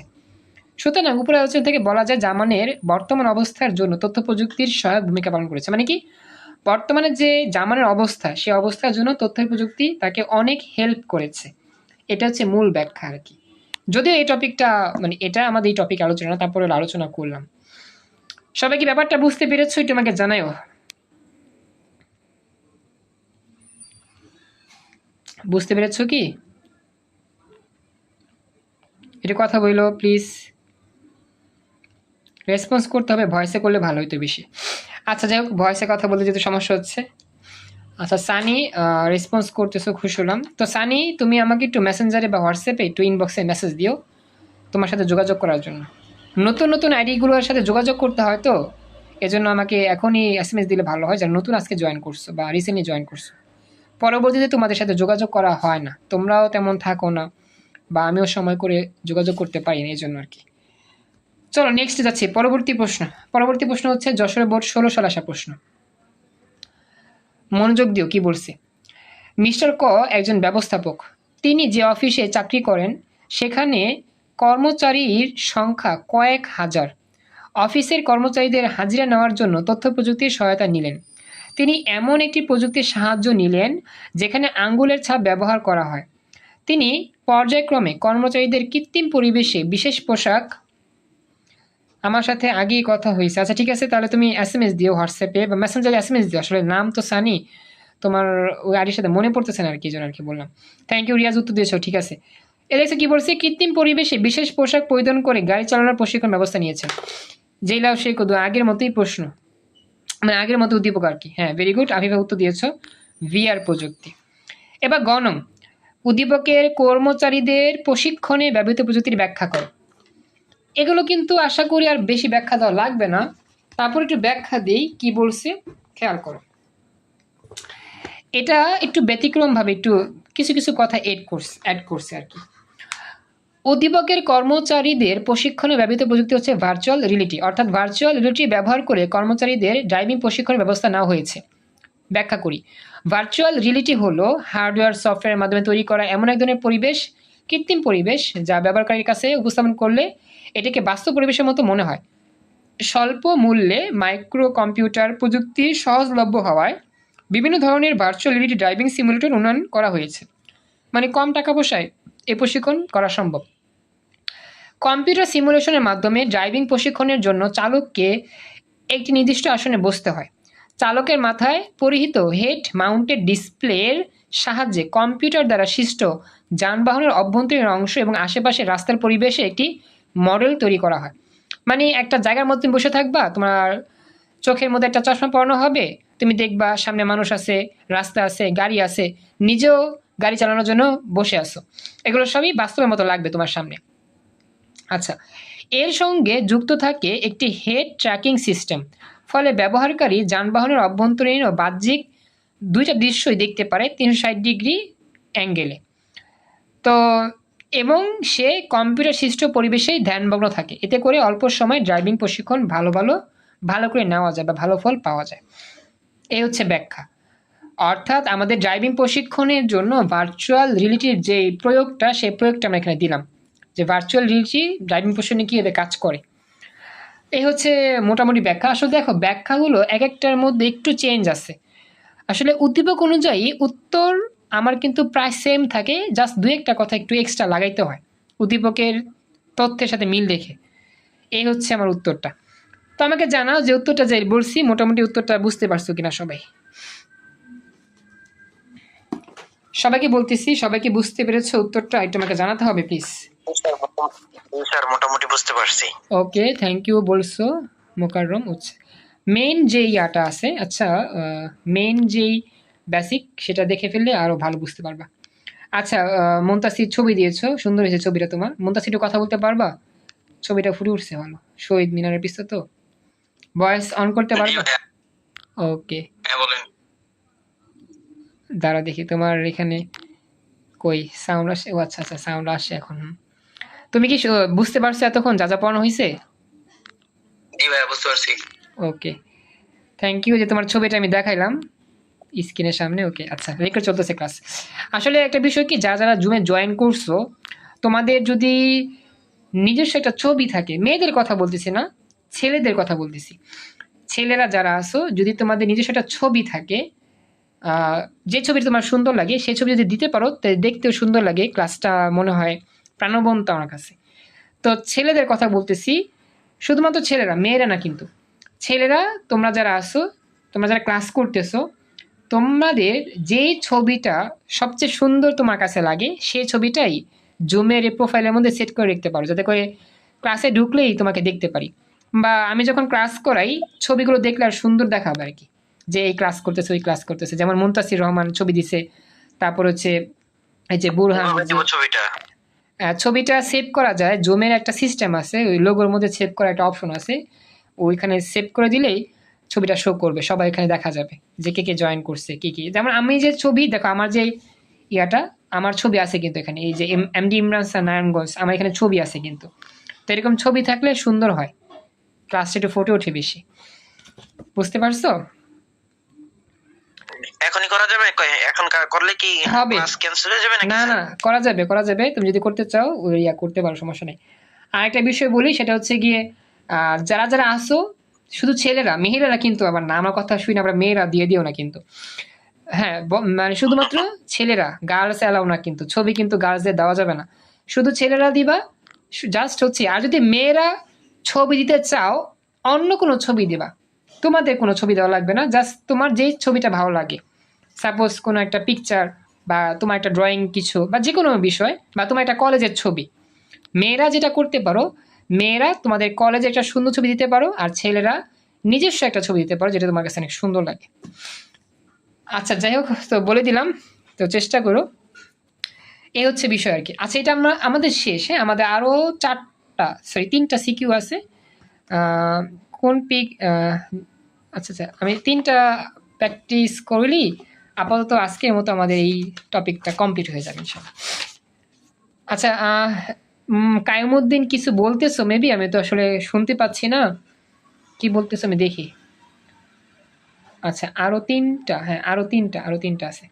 সুতরাং উপরে আলোচনা থেকে বলা যায় জামানের বর্তমান অবস্থার জন্য তথ্য প্রযুক্তির সহায়ক ভূমিকা পালন করেছে। মানে কি, বর্তমানে যে জামানের অবস্থা, সেই অবস্থার জন্য তথ্য প্রযুক্তি তাকে অনেক হেল্প করেছে। এটা হচ্ছে মূল ব্যাখ্যা আর কি। যদিও এই টপিকটা মানে এটা আমাদের এই টপিক আলোচনা, তারপরে আলোচনা করলাম। সবাই কি ব্যাপারটা বুঝতে পেরেছো? একটু আমাকে জানাও। বুঝতে পেরেছো কি? এটা কথা বললো প্লিজ, রেসপন্স করতে হবে। ভয়েসে করলে ভালো হইতো বেশি। আচ্ছা, যাই হোক, ভয়েসে কথা বলতে যেহেতু সমস্যা হচ্ছে। আচ্ছা সানি, রেসপন্স করতেছো, খুশি হলাম। তো সানি, তুমি আমাকে একটু মেসেঞ্জারে বা হোয়াটসঅ্যাপে একটু ইনবক্সে মেসেজ দিও তোমার সাথে যোগাযোগ করার জন্য। নতুন নতুন আইডিগুলোর সাথে যোগাযোগ করতে হয়, তো এজন্য আমাকে এখনই এসএমএস দিলে ভালো হয়, যারা নতুন আজকে জয়েন করছো বা রিসেন্টলি জয়েন করছো। পরবর্তীতে তোমাদের সাথে যোগাযোগ করা হয় না, তোমরাও তেমন থাকো না বা আমিও সময় করে যোগাযোগ করতে পারি না, এই জন্য আর কি। চলো নেক্সট যাচ্ছি। পরবর্তী প্রশ্ন হচ্ছে যশোর বোর্ড 16 সালে আসা প্রশ্ন। মনোযোগ দিও কি বলছে। মিস্টার ক একজন ব্যবস্থাপক। তিনি যে অফিসে চাকরি করেন সেখানে কর্মচারীর সংখ্যা কয়েক হাজার। অফিসের কর্মচারীদের হাজিরা নেওয়ার জন্য তথ্য প্রযুক্তির সহায়তা নিলেন। তিনি এমন একটি প্রযুক্তির সাহায্য নিলেন যেখানে আঙ্গুলের ছাপ ব্যবহার করা হয়। তিনি পর্যায়ক্রমে কর্মচারীদের কৃত্রিম পরিবেশে বিশেষ পোশাক আমার সাথে আগেই কথা হয়েছে। আচ্ছা ঠিক আছে, তাহলে তুমি SMS দিও হোয়াটসঅ্যাপে বা মেসেঞ্জারে SMS দিও। আসলে নাম তো সানি, তোমার ওই আইডির সাথে মনে পড়তেছে না আর কি, জন্য আর কি বললাম। থ্যাংক ইউ রিয়াজ, উত্তর দিয়েছো, ঠিক আছে। এ দেখছো কি বলছে, কৃত্রিম পরিবেশে বিশেষ পোশাক পরিধান করে গাড়ি চালানোর প্রশিক্ষণ ব্যবস্থা নিয়েছেন। যেই লাভ সেই কদু, আগের মতোই প্রশ্ন, মানে আগের মতো উদ্দীপক আর কি। হ্যাঁ ভেরি গুড, আফিফা উত্তর দিয়েছো, VR প্রযুক্তি। এবার গণম, উদ্দীপকের কর্মচারীদের প্রশিক্ষণে ব্যবহৃত প্রযুক্তির ব্যাখ্যা করো। এগুলো কিন্তু আশা করি আর বেশি ব্যাখ্যা দেওয়া লাগবে না, তারপর একটু ব্যাখ্যা দিই কি বলছে, খেয়াল করো। এটা একটু ব্যতিক্রম ভাবে একটু কিছু কিছু কথা অ্যাড করছে আর কি। উদ্দীপকের কর্মচারীদের প্রশিক্ষণে ব্যবহৃত প্রযুক্তি হচ্ছে ভার্চুয়াল রিয়েলিটি, অর্থাৎ ভার্চুয়াল রিয়েলিটি ব্যবহার করে কর্মচারীদের ড্রাইভিং প্রশিক্ষণের ব্যবস্থা নেওয়া হয়েছে। ব্যাখ্যা করি। ভার্চুয়াল রিয়েলিটি হলো হার্ডওয়্যার সফটওয়্যারের মাধ্যমে তৈরি করা এমন এক ধরনের পরিবেশ, কৃত্রিম পরিবেশ, যা ব্যবহারকারীর কাছে উপস্থাপন করলে এটাকে বাস্তব পরিবেশের মতো মনে হয়। স্বল্প মূল্যে মাইক্রো কম্পিউটার প্রযুক্তি সহজলভ্য হওয়ায় বিভিন্ন ধরনের ভার্চুয়াল রিয়েলিটি ড্রাইভিং সিমুলেটর উন্নয়ন করা হয়েছে। মানে কম টাকা পয়সায় এই প্রশিক্ষণ করা সম্ভব। কম্পিউটার সিমুলেশনের মাধ্যমে ড্রাইভিং প্রশিক্ষণের জন্য চালককে একটি নির্দিষ্ট আসনে বসতে হয়। চালকের মাথায় পরিহিত হেড মাউন্টেড ডিসপ্লের সাহায্যে কম্পিউটার দ্বারা সৃষ্ট যানবাহনের অভ্যন্তরীণ অংশ এবং আশেপাশের রাস্তার পরিবেশে একটি মডেল তৈরি করা হয়। মানে একটা জায়গার মধ্যে তুমি বসে থাকবা, তোমার চোখের মধ্যে একটা চশমা পরানো হবে, তুমি দেখবা সামনে মানুষ আছে, রাস্তা আছে, গাড়ি আছে, নিজেও গাড়ি চালানোর জন্য বসে আছো। এগুলো সবই বাস্তবের মতো লাগবে তোমার সামনে। আচ্ছা, এর সঙ্গে যুক্ত থাকে একটি হেড ট্র্যাকিং সিস্টেম, ফলে ব্যবহারকারী যানবাহনের অভ্যন্তরীণ ও বাহ্যিক দুইটা দৃশ্যই দেখতে পারে 360 ডিগ্রি অ্যাঙ্গেলে। তো এবং সে কম্পিউটার সৃষ্ট পরিবেশেই ধ্যানমগ্ন থাকে। এতে করে অল্প সময় ড্রাইভিং প্রশিক্ষণ ভালো করে নেওয়া যায় বা ভালো ফল পাওয়া যায়। এই হচ্ছে ব্যাখ্যা। অর্থাৎ আমাদের ড্রাইভিং প্রশিক্ষণের জন্য ভার্চুয়াল রিয়েলিটির যে প্রয়োগটা, সেই প্রয়োগটা আমরা এখানে দিলাম, যে ভার্চুয়াল রিয়েলিটি ড্রাইভিং প্রশিক্ষণে কীভাবে কাজ করে। এই হচ্ছে মোটামুটি ব্যাখ্যা। আসলে দেখো ব্যাখ্যাগুলো এক একটার মধ্যে একটু চেঞ্জ আছে। আসলে উদ্দীপক অনুযায়ী উত্তর আমার কিন্তু প্রায় সেম থাকে, জাস্ট দু একটা কথা একটু এক্সট্রা লাগাইতে হয় উদ্দীপকের তথ্যের সাথে মিল রেখে। এই হচ্ছে আমার উত্তরটা। তো আমাকে জানাও যে উত্তরটা যাই বলছি মোটামুটি উত্তরটা বুঝতে পারছো কিনা সবাই। সবাইকে বলতেছি, সবাইকে বুঝতে পেরেছো উত্তরটা? একটু আমাকে জানাতে হবে প্লিজ। স্যার মোটামুটি বুঝতে পারছি। ওকে, থ্যাংক ইউ বলছো মোকাররম। হচ্ছে মেইন যে ইয়াটা আছে, আচ্ছা মেইন যেই বেসিক সেটা দেখে ফেললে আরো ভালো বুঝতে পারবা। আচ্ছা মুনতাসির ছবি দিয়েছো, সুন্দর হয়েছে ছবিটা তোমার। মুনতাসির একটু কথা বলতে পারবা? ছবিটা ফুটে উঠছে ভালো, শহীদ মিনারের পিছনে তো। ভয়েস অন করতে পারবা? ওকে হ্যাঁ বলেন। দাঁড়া দেখি তোমার এখানে কই সাউন্ড আসে। ও আচ্ছা আচ্ছা, সাউন্ড আসে এখন। তুমি কি বুঝতে পারছো এতক্ষণ যা যা পড়ানো হয়েছে? জি ভাই বুঝতে পারছি। ওকে, থ্যাংক ইউ যে তোমার ছবিটা আমি দেখাইলাম স্ক্রিনের সামনে। ওকে আচ্ছা, রেকর্ড চলতেছে ক্লাস। আসলে একটা বিষয় কি, যারা যারা জুমে জয়েন করছো, তোমাদের যদি নিজস্ব একটা ছবি থাকে, মেয়েদের কথা বলতেছি না, ছেলেদের কথা বলতেছি, ছেলেরা যারা আসো, যদি তোমাদের নিজস্ব একটা ছবি থাকে, যে ছবিটা তোমার সুন্দর লাগে সেই ছবি যদি দিতে পারো, তাহলে দেখতেও সুন্দর লাগে, ক্লাসটা মনে হয় প্রাণবন্ত আমার কাছে। তো ছেলেদের কথা বলতেছি, শুধুমাত্র ছেলেরা, মেয়েরা না কিন্তু। ছেলেরা তোমরা যারা আসো, তোমরা যারা ক্লাস করতেছো, তোমাদের যেই ছবিটা সবচেয়ে সুন্দর তোমার কাছে লাগে সেই ছবিটাই জুমের প্রোফাইলের মধ্যে সেট করে রাখতে পারো, যাতে করে ক্লাসে ঢুকলেই তোমাকে দেখতে পারি, বা আমি যখন ক্লাস করাই ছবিগুলো দেখলে আর সুন্দর দেখাবে আর কি, যে এই ক্লাস করতেছে ওই ক্লাস করতেছে। যেমন মুনতাসির রহমান ছবি দিছে, তারপর হচ্ছে এই যে বুরহান। ছবিটা সেভ করা যায়, জুমের একটা সিস্টেম আছে, ওই লোগোর মধ্যে সেভ করার একটা অপশন আছে, ওইখানে সেভ করে দিলেই ছবিটা শো করবে, সবাই এখানে দেখা যাবে যে কে কে জয়েন করছে, কি কি। যেমন আমি যে ছবি দেখো, আমার যে ইয়াটা, আমার ছবি আছে কিন্তু এখানে, এই যে MD ইমরান স্যার নারায়ণগঞ্জ, আমার এখানে ছবি আছে কিন্তু। তো এরকম ছবি থাকলে সুন্দর হয়, ক্লাসটা একটু ফুটে ওঠে বেশি। বুঝতে পারছো? এখনই করা যাবে? এখন করলে কি হবে? ক্লাস ক্যান্সেল হয়ে যাবে নাকি? না না, করা যাবে করা যাবে, তুমি যদি করতে চাও ইয়া করতে পারো, সমস্যা নেই। আর একটা বিষয় বলি, সেটা হচ্ছে গিয়ে যারা যারা আসো, শুধু ছেলেরা, মেয়েরা কিন্তু আবার না, আমার কথা শুনে আমরা মেয়েরা দিয়ে দিও না কিন্তু। হ্যাঁ মানে শুধুমাত্র ছেলেরা, গার্লস অ্যালাউ না কিন্তু, ছবি কিন্তু গার্লসদের দেওয়া যাবে না, শুধু ছেলেরা দিবা জাস্ট হচ্ছে। আর যদি মেয়েরা ছবি দিতে চাও, অন্য কোনো ছবি দেবা, তোমাদের কোনো ছবি দেওয়া লাগবে না, জাস্ট তোমার যেই ছবিটা ভালো লাগে, সাপোজ কোনো একটা পিকচার বা তোমার একটা ড্রয়িং কিছু বা যে কোনো বিষয় বা তোমার একটা কলেজের ছবি। মেয়েরা যেটা করতে পারো, মেয়েরা তোমাদের কলেজে একটা সুন্দর ছবি দিতে পারো, আর ছেলেরা নিজস্ব একটা ছবি দিতে পারো যেটা তোমার কাছে অনেক সুন্দর লাগে। আচ্ছা যাই হোক, তো বলে দিলাম, তো চেষ্টা করো। এই হচ্ছে বিষয় আর কি। আচ্ছা এটা আমাদের শেষ, হ্যাঁ আমাদের আরও 3টা সিকিউ আছে। কোন পিক, আচ্ছা আচ্ছা আমি 3টা প্র্যাকটিস করলি আপাতত আজকের মতো আমাদের এই টপিকটা কমপ্লিট হয়ে যাবে ইনশাল্লাহ। আচ্ছা কায়ুমুদ্দিন কিছু বলতেছো মেবি, আমি তো আসলে শুনতে পাচ্ছি না কি বলতেছো, আমি দেখি। আচ্ছা আরও 3টা, হ্যাঁ আরও 3টা আছে।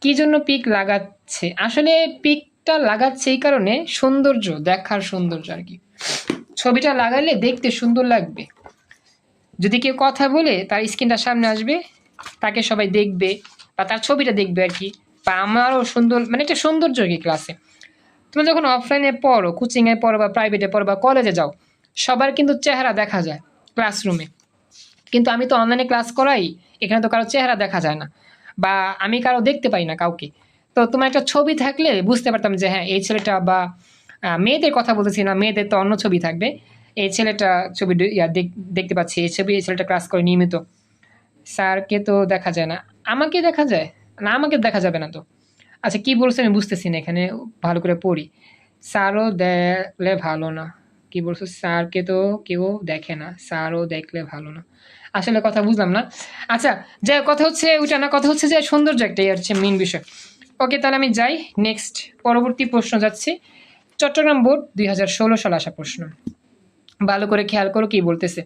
কি জন্য পিক লাগাচ্ছে? আসলে পিকটা লাগাচ্ছে এই কারণে সৌন্দর্য, দেখার সৌন্দর্য আর কি। ছবিটা লাগালে দেখতে সুন্দর লাগবে, যদি কেউ কথা বলে তার স্ক্রিনটা সামনে আসবে, তাকে সবাই দেখবে বা তার ছবিটা দেখবে আর কি, বা আমারও সুন্দর, মানে একটা সৌন্দর্য আর কি ক্লাসে। তুমি যখন অফলাইনে পড়ো, কোচিংয়ে পড়ো বা প্রাইভেটে পড়ো বা কলেজে যাও, সবার কিন্তু চেহারা দেখা যায় ক্লাসরুমে, কিন্তু আমি তো অনলাইনে ক্লাস করাই, এখানে তো কারো চেহারা দেখা যায় না বা আমি কারো দেখতে পাই না কাউকে। তো তোমার একটা ছবি থাকলে বুঝতে পারতাম যে হ্যাঁ এই ছেলেটা, বা মেয়েদের কথা বলতেছি না, মেয়েদের তো অন্য ছবি থাকবে, এই ছেলেটা ছবি দেখতে পাচ্ছি, এই ছবি, এই ছেলেটা ক্লাস করে নিয়মিত। স্যারকে তো দেখা যায় না, আমাকে দেখা যায় না, আমাকে দেখা যাবে না তো। আচ্ছা কি বলছে আমি বুঝতেছি না, এখানে ভালো করে পড়ি। স্যারও দেখলে ভালো না, কি বলছো? স্যারকে তো কেউ দেখে না, স্যারও দেখলে ভালো না, আসলে কথা বুঝলাম না। আচ্ছা যে কথা হচ্ছে ওইটা না, কথা হচ্ছে যে সৌন্দর্য একটাই হচ্ছে মেইন বিষয়। ওকে তাহলে আমি যাই নেক্সট, পরবর্তী প্রশ্ন যাচ্ছি। চট্টগ্রাম বোর্ড 2016 সালে আসা প্রশ্ন, ভালো করে খেয়াল করো কি বলতেছে।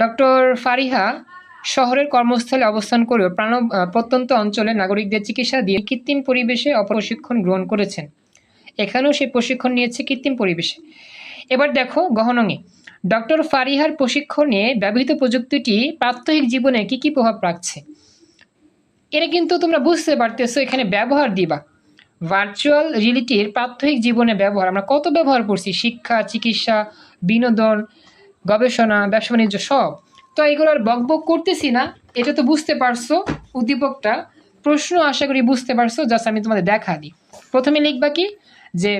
ডক্টর ফারিহা শহরের কর্মস্থলে অবস্থান করেও প্রত্যন্ত অঞ্চলের নাগরিকদের চিকিৎসা দিয়ে কৃত্রিম পরিবেশে প্রশিক্ষণ গ্রহণ করেছেন। এখানেও সে প্রশিক্ষণ নিয়েছে কৃত্রিম পরিবেশে। এবার দেখো গহনঙে, ডক্টর ফারিহার প্রশিক্ষণে ব্যবহৃত প্রযুক্তিটি প্রাত্যহিক জীবনে কি কি প্রভাব রাখছে। এটা কিন্তু তোমরা বুঝতে পারতেছো, এখানে ব্যবহার দিবা। ভার্চুয়াল রিয়েলিটির প্রাত্যহিক জীবনে ব্যবহার আমরা কত ব্যবহার করছি, শিক্ষা, চিকিৎসা, বিনোদন, গবেষণা, ব্যবসা বাণিজ্য সব। তো এগুলোর বকবক করতেছি না, এটা তো বুঝতে পারছো উদ্দীপকটা, প্রশ্ন আশা করি বুঝতে পারছো। জাস্ট আমি তোমাদের দেখা দিই। প্রথমে লিখবা কি যে,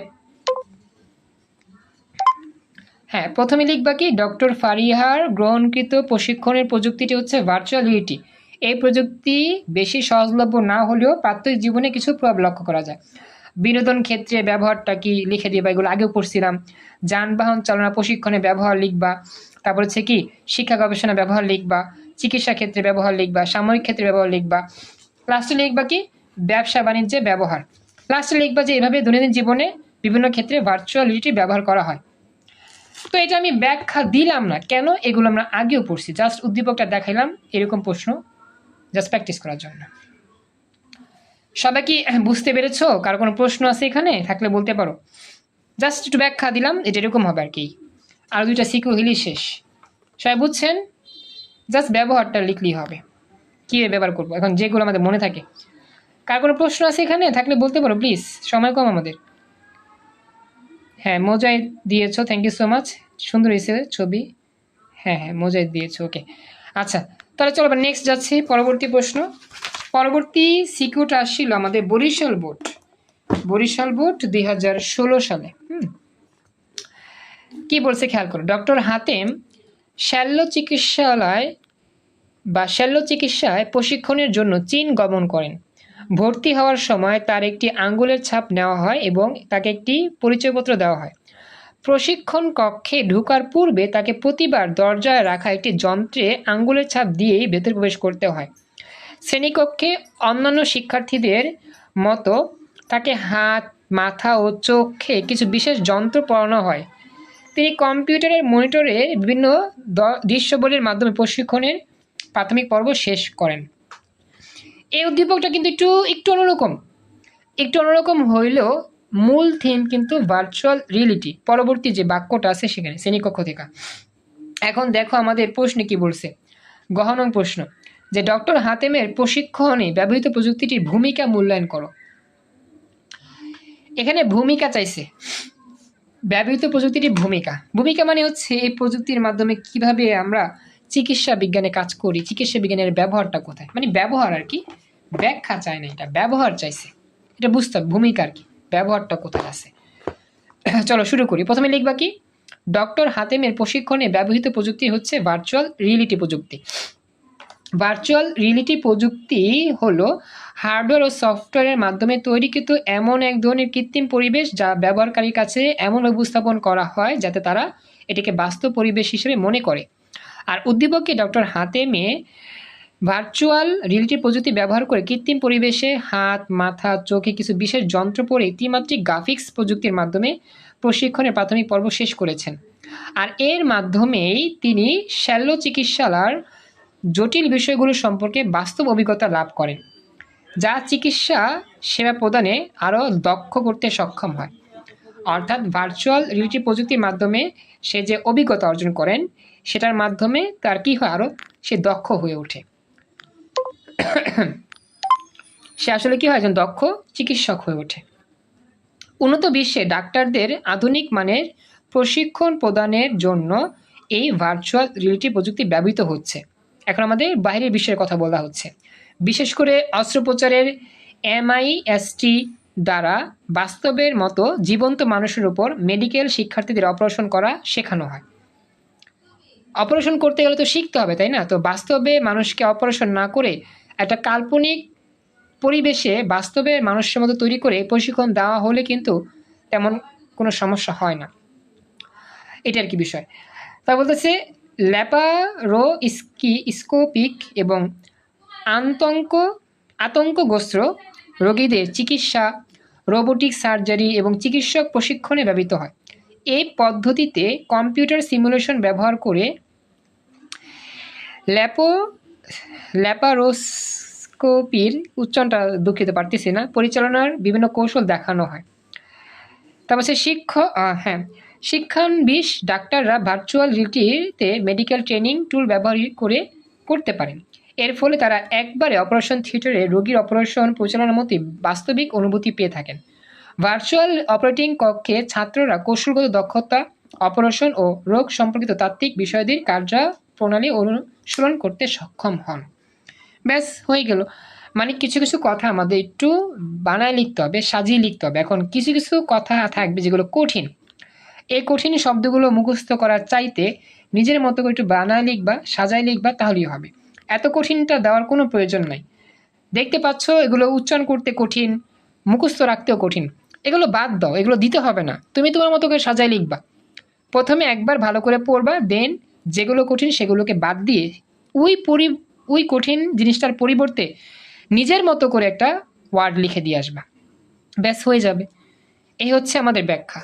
হ্যাঁ প্রথমে লিখবা কি, ডক্টর ফারিহার গ্রহণকৃত প্রশিক্ষণের প্রযুক্তিটি হচ্ছে ভার্চুয়াল রিয়েলিটি। এই প্রযুক্তি বেশি সহজলভ্য না হলেও প্রাত্যহিক জীবনে কিছু প্রভাব লক্ষ্য করা যায়। বিনোদন ক্ষেত্রে ব্যবহারটা কি লিখে দিবা, এগুলো আগেও পড়ছিলাম। যানবাহন চালনা প্রশিক্ষণে ব্যবহার লিখবা। তারপর হচ্ছে কি শিক্ষা গবেষণা ব্যবহার লিখবা, চিকিৎসা ক্ষেত্রে ব্যবহার লিখবা, সাময়িক ক্ষেত্রে ব্যবহার লিখবা। লাস্টে লিখবা কি ব্যবসা বাণিজ্যে ব্যবহার। লাস্টে লিখবা যে এভাবে দৈনন্দিন জীবনে বিভিন্ন ক্ষেত্রে ভার্চুয়াল রিয়েলিটি ব্যবহার করা হয়। তো এটা আমি ব্যাখ্যা দিলাম না কেন, এগুলো আমরা আগেও পড়ছি, জাস্ট উদ্দীপকটা দেখাইলাম এরকম প্রশ্ন জাস্ট প্র্যাকটিস করার জন্য। সবাই কি বুঝতে পেরেছো? কারো কোনো প্রশ্ন আছে এখানে থাকলে বলতে পারো। জাস্ট একটু ব্যাখ্যা দিলাম, এটা এরকম হবে আর কি। আর 2টা সিকিউ হিলি শেষ। সবাই বুঝছেন? জাস্ট ব্যবহারটা লিখলেই হবে, কীভাবে ব্যবহার করবো এখন যেগুলো আমাদের মনে থাকে। কার কোনো প্রশ্ন আছে এখানে থাকলে বলতে পারো প্লিজ, সময় কম আমাদের। হ্যাঁ মোজাইক দিয়েছো, থ্যাংক ইউ সো মাচ, সুন্দর হয়েছে ছবি। হ্যাঁ হ্যাঁ মোজাইক দিয়েছো, ওকে। আচ্ছা তাহলে চলো আবার নেক্সট যাচ্ছি, পরবর্তী প্রশ্ন। পরবর্তী সিকিউটা আসছিল আমাদের বরিশাল বোর্ড 2016 সালে। কি বলছে খেয়াল করো। ডক্টর হাতেম শল্য চিকিৎসায় প্রশিক্ষণের জন্য চীন গমন করেন। ভর্তি হওয়ার সময় তার একটি আঙ্গুলের ছাপ নেওয়া হয় এবং তাকে একটি পরিচয়পত্র দেওয়া হয়। প্রশিক্ষণ কক্ষে ঢোকার পূর্বে তাকে প্রতিবার দরজায় রাখা একটি যন্ত্রে আঙ্গুলের ছাপ দিয়েই ভেতরে প্রবেশ করতে হয়। শ্রেণীকক্ষে অন্যান্য শিক্ষার্থীদের মতো তাকে হাত, মাথা ও চোখে কিছু বিশেষ যন্ত্র পরানো হয়। তিনি কম্পিউটারের মনিটরের বিভিন্ন দৃশ্যবলীর মাধ্যমে প্রশিক্ষণের প্রাথমিক পর্ব শেষ করেন। এই উদ্দীপকটা কিন্তু একটু অন্যরকম হইলেও মূল থিম কিন্তু ভার্চুয়াল রিয়েলিটি। পরবর্তী যে বাক্যটা আছে সেখানে শ্রেণীকক্ষ থেকে। এখন দেখো আমাদের প্রশ্নে কি বলছে, গহনং প্রশ্ন, যে ডক্টর হাতেমের প্রশিক্ষণে ব্যবহৃত প্রযুক্তিটির ভূমিকা মূল্যায়ন করো। এখানে ভূমিকা চাইছে, ব্যবহৃত প্রযুক্তিটির ভূমিকা মানে হচ্ছে এই প্রযুক্তির মাধ্যমে কিভাবে আমরা চিকিৎসা বিজ্ঞানে কাজ করি, চিকিৎসা বিজ্ঞানের ব্যবহারটা কোথায়, মানে ব্যবহার আর কি, ব্যাখ্যা চায় না, এটা ব্যবহার চাইছে, এটা বুঝতে হবে ভূমিকা আর কি, ব্যবহারটা কোথায় আছে। চলো শুরু করি। প্রথমে লিখবা কি, ডক্টর হাতেমের প্রশিক্ষণে ব্যবহৃত প্রযুক্তি হচ্ছে ভার্চুয়াল রিয়েলিটি প্রযুক্তি। ভার্চুয়াল রিয়েলিটি প্রযুক্তি হলো হার্ডওয়্যার ও সফটওয়্যারের মাধ্যমে তৈরিকৃত এমন এক ধরনের কৃত্রিম পরিবেশ যা ব্যবহারকারীর কাছে এমন উপস্থাপন করা হয় যাতে তারা এটিকে বাস্তব পরিবেশ হিসেবে মনে করে। আর উদ্দীপকে ডক্টর হাতেমে ভার্চুয়াল রিয়েলিটি প্রযুক্তি ব্যবহার করে কৃত্রিম পরিবেশে হাত, মাথা, চোখে কিছু বিশেষ যন্ত্র পরে ত্রিমাত্রিক গ্রাফিক্স প্রযুক্তির মাধ্যমে প্রশিক্ষণের প্রাথমিক পর্ব শেষ করেছেন। আর এর মাধ্যমেই তিনি শল্য চিকিৎসালয়ের জটিল বিষয়গুলো সম্পর্কে বাস্তব অভিজ্ঞতা লাভ করেন, যা চিকিৎসা সেবা প্রদানে আরও দক্ষ করতে সক্ষম হয়। অর্থাৎ ভার্চুয়াল রিয়েলিটি প্রযুক্তির মাধ্যমে সে যে অভিজ্ঞতা অর্জন করেন সেটার মাধ্যমে তার কী হয়, আরও সে দক্ষ হয়ে ওঠে, সে আসলে কী হয়, একজন দক্ষ চিকিৎসক হয়ে ওঠে। উন্নত বিশ্বে ডাক্তারদের আধুনিক মানের প্রশিক্ষণ প্রদানের জন্য এই ভার্চুয়াল রিয়েলিটি প্রযুক্তি ব্যবহৃত হচ্ছে। এখন আমাদের বাইরের বিশ্বের কথা বলা হচ্ছে, বিশেষ করে অস্ত্রোপচারের MIST দ্বারা বাস্তবের মতো জীবন্ত মানুষের উপর মেডিকেল শিক্ষার্থীদের অপারেশন করা শেখানো হয়। অপারেশন করতে গেলে তো শিখতে হবে, তাই না? তো বাস্তবে মানুষকে অপারেশন না করে একটা কাল্পনিক পরিবেশে বাস্তবে মানুষের মতো তৈরি করে প্রশিক্ষণ দেওয়া হলে কিন্তু তেমন কোনো সমস্যা হয় না, এটা আর কি বিষয়। তা বলতেছে ল্যাপারোস্কোপিক এবং আতঙ্কগ্রস্ত রোগীদের চিকিৎসা, রোবোটিক সার্জারি এবং চিকিৎসক প্রশিক্ষণে ব্যবহৃত হয়। এই পদ্ধতিতে কম্পিউটার সিমুলেশন ব্যবহার করে ল্যাপারোস্কোপির উচ্চারণটা দুঃখিত পারতেছি না, পরিচালনার বিভিন্ন কৌশল দেখানো হয়। তারপর শিক্ষানবিশ ডাক্তাররা ভার্চুয়াল রিয়েলিটিতে মেডিকেল ট্রেনিং টুল ব্যবহার করতে পারেন। এর ফলে তারা একবারে অপারেশন থিয়েটারে রোগীর অপারেশন পরিচালনার মতোই বাস্তবিক অনুভূতি পেয়ে থাকেন। ভার্চুয়াল অপারেটিং কক্ষে ছাত্ররা কৌশলগত দক্ষতা, অপারেশন ও রোগ সম্পর্কিত তাত্ত্বিক বিষয়াদির কার্যপ্রণালী অনুশীলন করতে সক্ষম হন। ব্যাস হয়ে গেল। মানে কিছু কিছু কথা আমাদের একটু বানায় লিখতে হবে, সাজিয়ে লিখতে হবে। এখন কিছু কিছু কথা থাকবে যেগুলো কঠিন, এই কঠিন শব্দগুলো মুখস্থ করার চাইতে নিজের মতো করে একটু বানায় লিখবা, সাজায় লিখবা, তাহলেই হবে। এত কঠিনটা দেওয়ার কোনো প্রয়োজন নাই। দেখতে পাচ্ছ এগুলো উচ্চারণ করতে কঠিন, মুখস্থ রাখতেও কঠিন, এগুলো বাদ দাও, এগুলো দিতে হবে না, তুমি তোমার মতো করে সাজায় লিখবা। প্রথমে একবার ভালো করে পড়বা, দেন যেগুলো কঠিন সেগুলোকে বাদ দিয়ে ওই কঠিন জিনিসটার পরিবর্তে নিজের মতো করে একটা ওয়ার্ড লিখে দিয়ে আসবা, ব্যাস হয়ে যাবে। এই হচ্ছে আমাদের ব্যাখ্যা,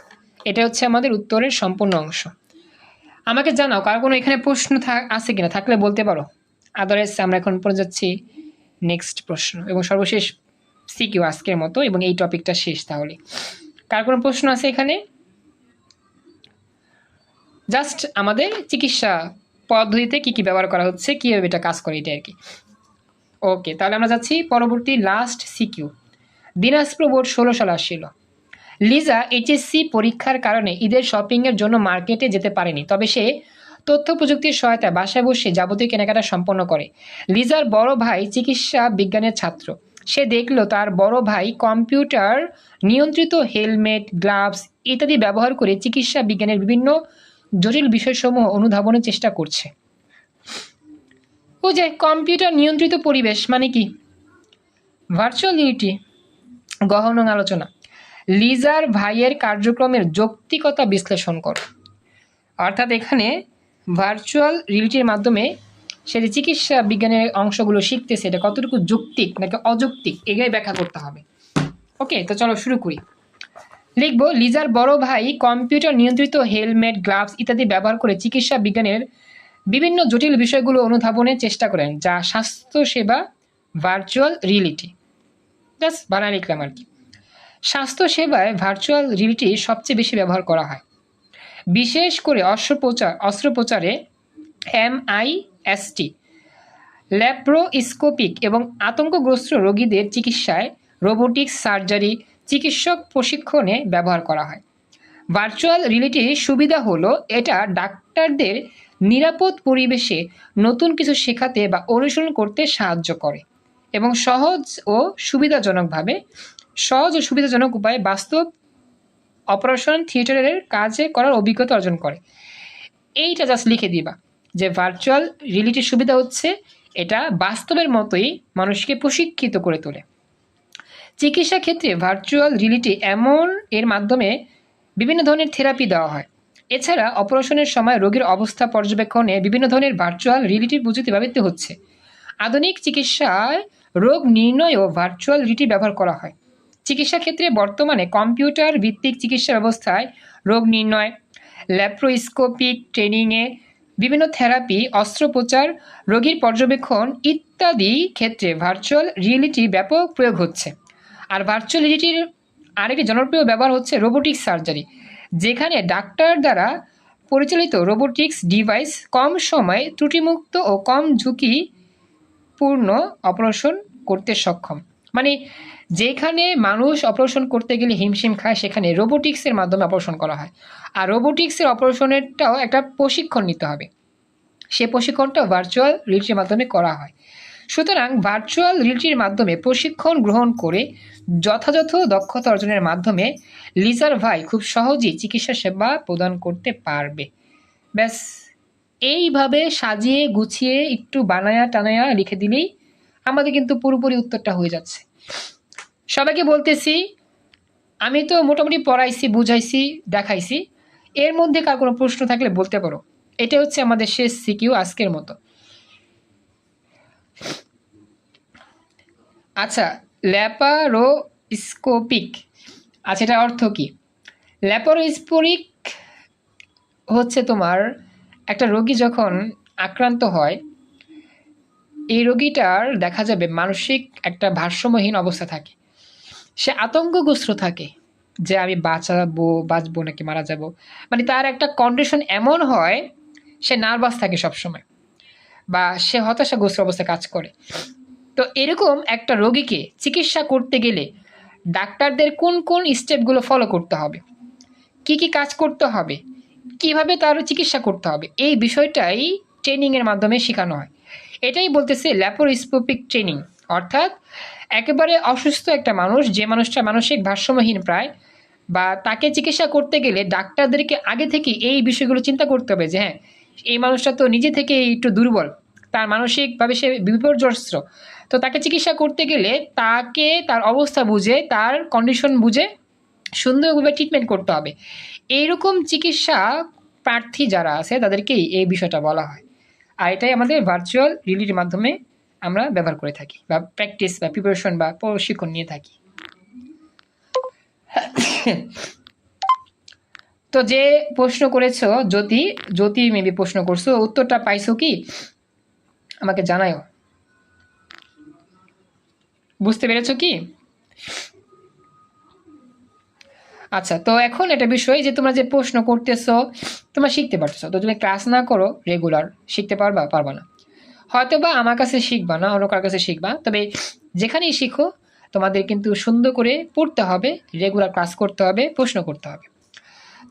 এটা হচ্ছে আমাদের উত্তরের সম্পূর্ণ অংশ। আমাকে জানাও কার কোনো এখানে প্রশ্ন আছে কিনা, থাকলে বলতে পারো। আদারওয়াইজ আমরা এখন পড়ে যাচ্ছি নেক্সট প্রশ্ন এবং সর্বশেষ সিকিউ আজকের মতো, এবং এই টপিকটা শেষ। তাহলে কার কোনো প্রশ্ন আছে এখানে? জাস্ট আমাদের চিকিৎসা পদ্ধতিতে কী কী ব্যবহার করা হচ্ছে, কীভাবে এটা কাজ করে, এটা আর কি। ওকে, তাহলে আমরা যাচ্ছি পরবর্তী লাস্ট সিকিউ। দিনাজপুর বোর্ড 16 সালে আসছিল। লিজা HSC পরীক্ষার কারণে ঈদের শপিংয়ের জন্য মার্কেটে যেতে পারেনি, তবে সে তথ্য প্রযুক্তির সহায়তায় বাসায় বসে যাবতীয় কেনাকাটা সম্পন্ন করে। লিজার বড় ভাই চিকিৎসা বিজ্ঞানের ছাত্র। সে দেখলো তার বড় ভাই কম্পিউটার নিয়ন্ত্রিত হেলমেট, গ্লাভস ইত্যাদি ব্যবহার করে চিকিৎসা বিজ্ঞানের বিভিন্ন জটিল বিষয়সমূহ অনুধাবনের চেষ্টা করছে। ও যে কম্পিউটার নিয়ন্ত্রিত পরিবেশ মানে কি? ভার্চুয়াল রিয়েলিটি গহন আলোচনা। লিজার ভাইয়ের কার্যক্রমের যৌক্তিকতা বিশ্লেষণ করো। অর্থাৎ এখানে ভার্চুয়াল রিয়েলিটির মাধ্যমে সে যে চিকিৎসা বিজ্ঞানের অংশগুলো শিখতেছে এটা কতটুকু যৌক্তিক নাকি অযৌক্তিক, এটাই ব্যাখ্যা করতে হবে। ওকে, তো চলো শুরু করি। লিখবো, লিজার বড় ভাই কম্পিউটার নিয়ন্ত্রিত হেলমেট, গ্লাভস ইত্যাদি ব্যবহার করে চিকিৎসা বিজ্ঞানের বিভিন্ন জটিল বিষয়গুলো অনুধাবনের চেষ্টা করেন, যা স্বাস্থ্যসেবা ভার্চুয়াল রিয়েলিটি। জাস্ট বানায় লিখলাম আর কি। স্বাস্থ্যসেবায় ভার্চুয়াল রিয়েলিটি সবচেয়ে বেশি ব্যবহার করা হয়, বিশেষ করে অস্ত্রোপচারে MIST, ল্যাপ্রোস্কোপিক এবং আতঙ্কগ্রস্ত রোগীদের চিকিৎসায় রোবোটিক্স সার্জারি, চিকিৎসক প্রশিক্ষণে ব্যবহার করা হয়। ভার্চুয়াল রিয়েলিটির সুবিধা হলো এটা ডাক্তারদের নিরাপদ পরিবেশে নতুন কিছু শেখাতে বা অনুসরণ করতে সাহায্য করে এবং সহজ ও সুবিধাজনক উপায়ে বাস্তব অপারেশন থিয়েটারের কাজে করার অভিজ্ঞতা অর্জন করে। এইটা জাস্ট লিখে দিবা যে ভার্চুয়াল রিয়েলিটির সুবিধা হচ্ছে এটা বাস্তবের মতোই মানুষকে প্রশিক্ষিত করে তোলে। চিকিৎসা ক্ষেত্রে ভার্চুয়াল রিয়েলিটি এর মাধ্যমে বিভিন্ন ধরনের থেরাপি দেওয়া হয়। এছাড়া অপারেশনের সময় রোগীর অবস্থা পর্যবেক্ষণে বিভিন্ন ধরনের ভার্চুয়াল রিয়েলিটির প্রযুক্তি ব্যবহৃত হচ্ছে। আধুনিক চিকিৎসায় রোগ নির্ণয় ও ভার্চুয়াল রিয়েলিটি ব্যবহার করা হয়। চিকিৎসা ক্ষেত্রে বর্তমানে কম্পিউটার ভিত্তিক চিকিৎসা ব্যবস্থায় রোগ নির্ণয়, ল্যাপ্রোস্কোপিক ট্রেনিংয়ে বিভিন্ন থেরাপি, অস্ত্রোপচার, রোগীর পর্যবেক্ষণ ইত্যাদি ক্ষেত্রে ভার্চুয়াল রিয়েলিটি ব্যাপক প্রয়োগ হচ্ছে। আর ভার্চুয়াল রিয়েলিটির আরেকটি জনপ্রিয় ব্যবহার হচ্ছে রোবোটিক সার্জারি, যেখানে ডাক্তার দ্বারা পরিচালিত রোবোটিক্স ডিভাইস কম সময়ে ত্রুটিমুক্ত ও কম ঝুঁকিপূর্ণ অপারেশন করতে সক্ষম। মানে যেখানে মানুষ অপারেশন করতে গেলে হিমশিম খায়, সেখানে রোবোটিক্সের মাধ্যমে অপারেশন করা হয়। আর রোবোটিক্সের অপারেশনেরটাও একটা প্রশিক্ষণ নিতে হবে, সে প্রশিক্ষণটা ভার্চুয়াল রিয়েলিটির মাধ্যমে করা হয়। সুতরাং ভার্চুয়াল রিয়েলিটির মাধ্যমে প্রশিক্ষণ গ্রহণ করে যথাযথ দক্ষতা অর্জনের মাধ্যমে লিজার ভাই খুব সহজেই চিকিৎসা সেবা প্রদান করতে পারবে। ব্যাস এইভাবে সাজিয়ে গুছিয়ে একটু বানায়া টানায়া লিখে দিলেই আমাদের কিন্তু পুরোপুরি উত্তরটা হয়ে যাচ্ছে। সবাইকে বলতেছি, আমি তো মোটামুটি পড়াইছি, বুঝাইছি, দেখাইছি। এর মধ্যে কার কোনো প্রশ্ন থাকলে বলতে পারো। এটা হচ্ছে আমাদের শেষ সিকিউ আজকের মতো। আচ্ছা, ল্যাপারোস্কোপিক, আচ্ছা এটার অর্থ কি? ল্যাপারোস্কোপিক হচ্ছে তোমার একটা রোগী যখন আক্রান্ত হয়, এই রোগীটার দেখা যাবে মানসিক একটা ভারসাম্যহীন অবস্থা থাকে, সে আতঙ্কগ্রস্ত থাকে যে আমি বাঁচবো নাকি মারা যাব। মানে তার একটা কন্ডিশন এমন হয়, সে নার্ভাস থাকে সবসময় বা সে হতাশাগ্রস্ত অবস্থায় কাজ করে। তো এরকম একটা রোগীকে চিকিৎসা করতে গেলে ডাক্তারদের কোন কোন স্টেপগুলো ফলো করতে হবে, কি কি কাজ করতে হবে, কিভাবে তার চিকিৎসা করতে হবে, এই বিষয়টাই ট্রেনিংয়ের মাধ্যমে শেখানো হয়। এটাই বলতেছে ল্যাপারোস্কোপিক ট্রেনিং। অর্থাৎ একেবারে অসুস্থ একটা মানুষ, যে মানুষটা মানসিক ভারসাম্যহীন প্রায়, বা তাকে চিকিৎসা করতে গেলে ডাক্তারদেরকে আগে থেকে এই বিষয়গুলো চিন্তা করতে হবে যে হ্যাঁ, এই মানুষটা তো নিজে থেকে একটু দুর্বল, তার মানসিকভাবে সে বিপর্যস্ত। তো তাকে চিকিৎসা করতে গেলে তাকে তার অবস্থা বুঝে, তার কন্ডিশন বুঝে সুন্দরভাবে ট্রিটমেন্ট করতে হবে। এইরকম চিকিৎসা প্রার্থী যারা আছে তাদেরকেই এই বিষয়টা বলা হয়। আর এটাই আমাদের ভার্চুয়াল রিয়েলিটির মাধ্যমে আমরা ব্যবহার করে থাকি বা প্র্যাকটিস বা প্রিপারেশন বা প্রশিক্ষণ নিয়ে থাকি। তো যে প্রশ্ন করেছো জ্যোতি মেবি প্রশ্ন করছো, উত্তরটা পাইছো কি আমাকে জানাও। বুঝতে পেরেছো কি? আচ্ছা, তো এখন একটা বিষয় যে তোমরা যে প্রশ্ন করতেছো তোমরা শিখতে পারতেছো, তো তুমি ক্লাস না করো রেগুলার, শিখতে পারবা না। হয়তো বা আমার কাছে শিখবা না, অন্য কার কাছে শিখবা, তবে যেখানেই শিখো তোমাদের কিন্তু সুন্দর করে পড়তে হবে, রেগুলার ক্লাস করতে হবে, প্রশ্ন করতে হবে।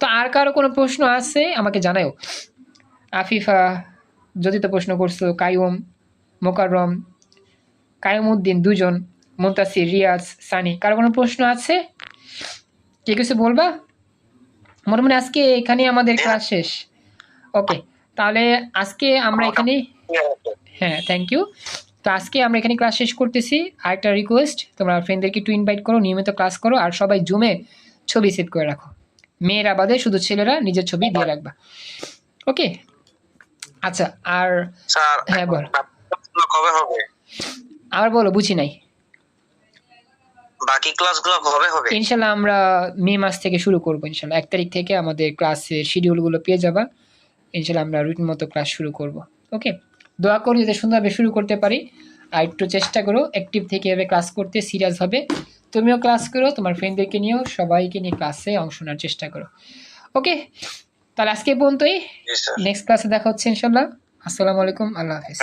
তো আর কারো কোনো প্রশ্ন আছে আমাকে জানাও। আফিফা, যদি তো প্রশ্ন করছো, কায়ুম, মোকাররম, কায়ুমউদ্দিন, দুজন, মুনতাসির, রিয়াজ, সানি, কারো কোনো প্রশ্ন আছে? কে কিছু বলবা? মোটামুটি আজকে এখানে আমাদের ক্লাস শেষ। ওকে, তাহলে আজকে আমরা এখানে, হ্যাঁ থ্যাংক ইউ। তো আজকে আমরা এখানে ক্লাস শেষ করতেছি। আরেকটা রিকোয়েস্ট, তোমরা ফ্রেন্ডদেরকে একটু ইনভাইট করো, নিয়মিত ক্লাস করো, আর সবাই জুমে ছবি সেভ করে রাখো। মেয়েরা বাদে শুধু ছেলেরা নিজের ছবি দিয়ে রাখবা। ওকে, আচ্ছা। আর হ্যাঁ বল, কবে হবে? আবার বলো, বুঝি নাই। বাকি ক্লাসগুলো কবে হবে? ইনশাল্লাহ আমরা মে মাস থেকে শুরু করবো। ইনশাল্লাহ 1 তারিখ থেকে আমাদের ক্লাসের শিডিউলগুলো পেয়ে যাবা। ইনশাল্লাহ আমরা রুটিন মতো ক্লাস শুরু করব। ওকে, দোয়া করি যাতে সুন্দরভাবে শুরু করতে পারি। আর একটু চেষ্টা করো অ্যাক্টিভ থেকে এভাবে ক্লাস করতে, সিরিয়াস হবে। তুমিও ক্লাস করো, তোমার ফ্রেন্ডদেরকে নিয়েও, সবাইকে নিয়ে ক্লাসে অংশ নেওয়ার চেষ্টা করো। ওকে, তাহলে আজকে পর্যন্তই। নেক্সট ক্লাসে দেখা হচ্ছে ইনশাল্লাহ। আসসালামু আলাইকুম, আল্লাহ হাফিজ।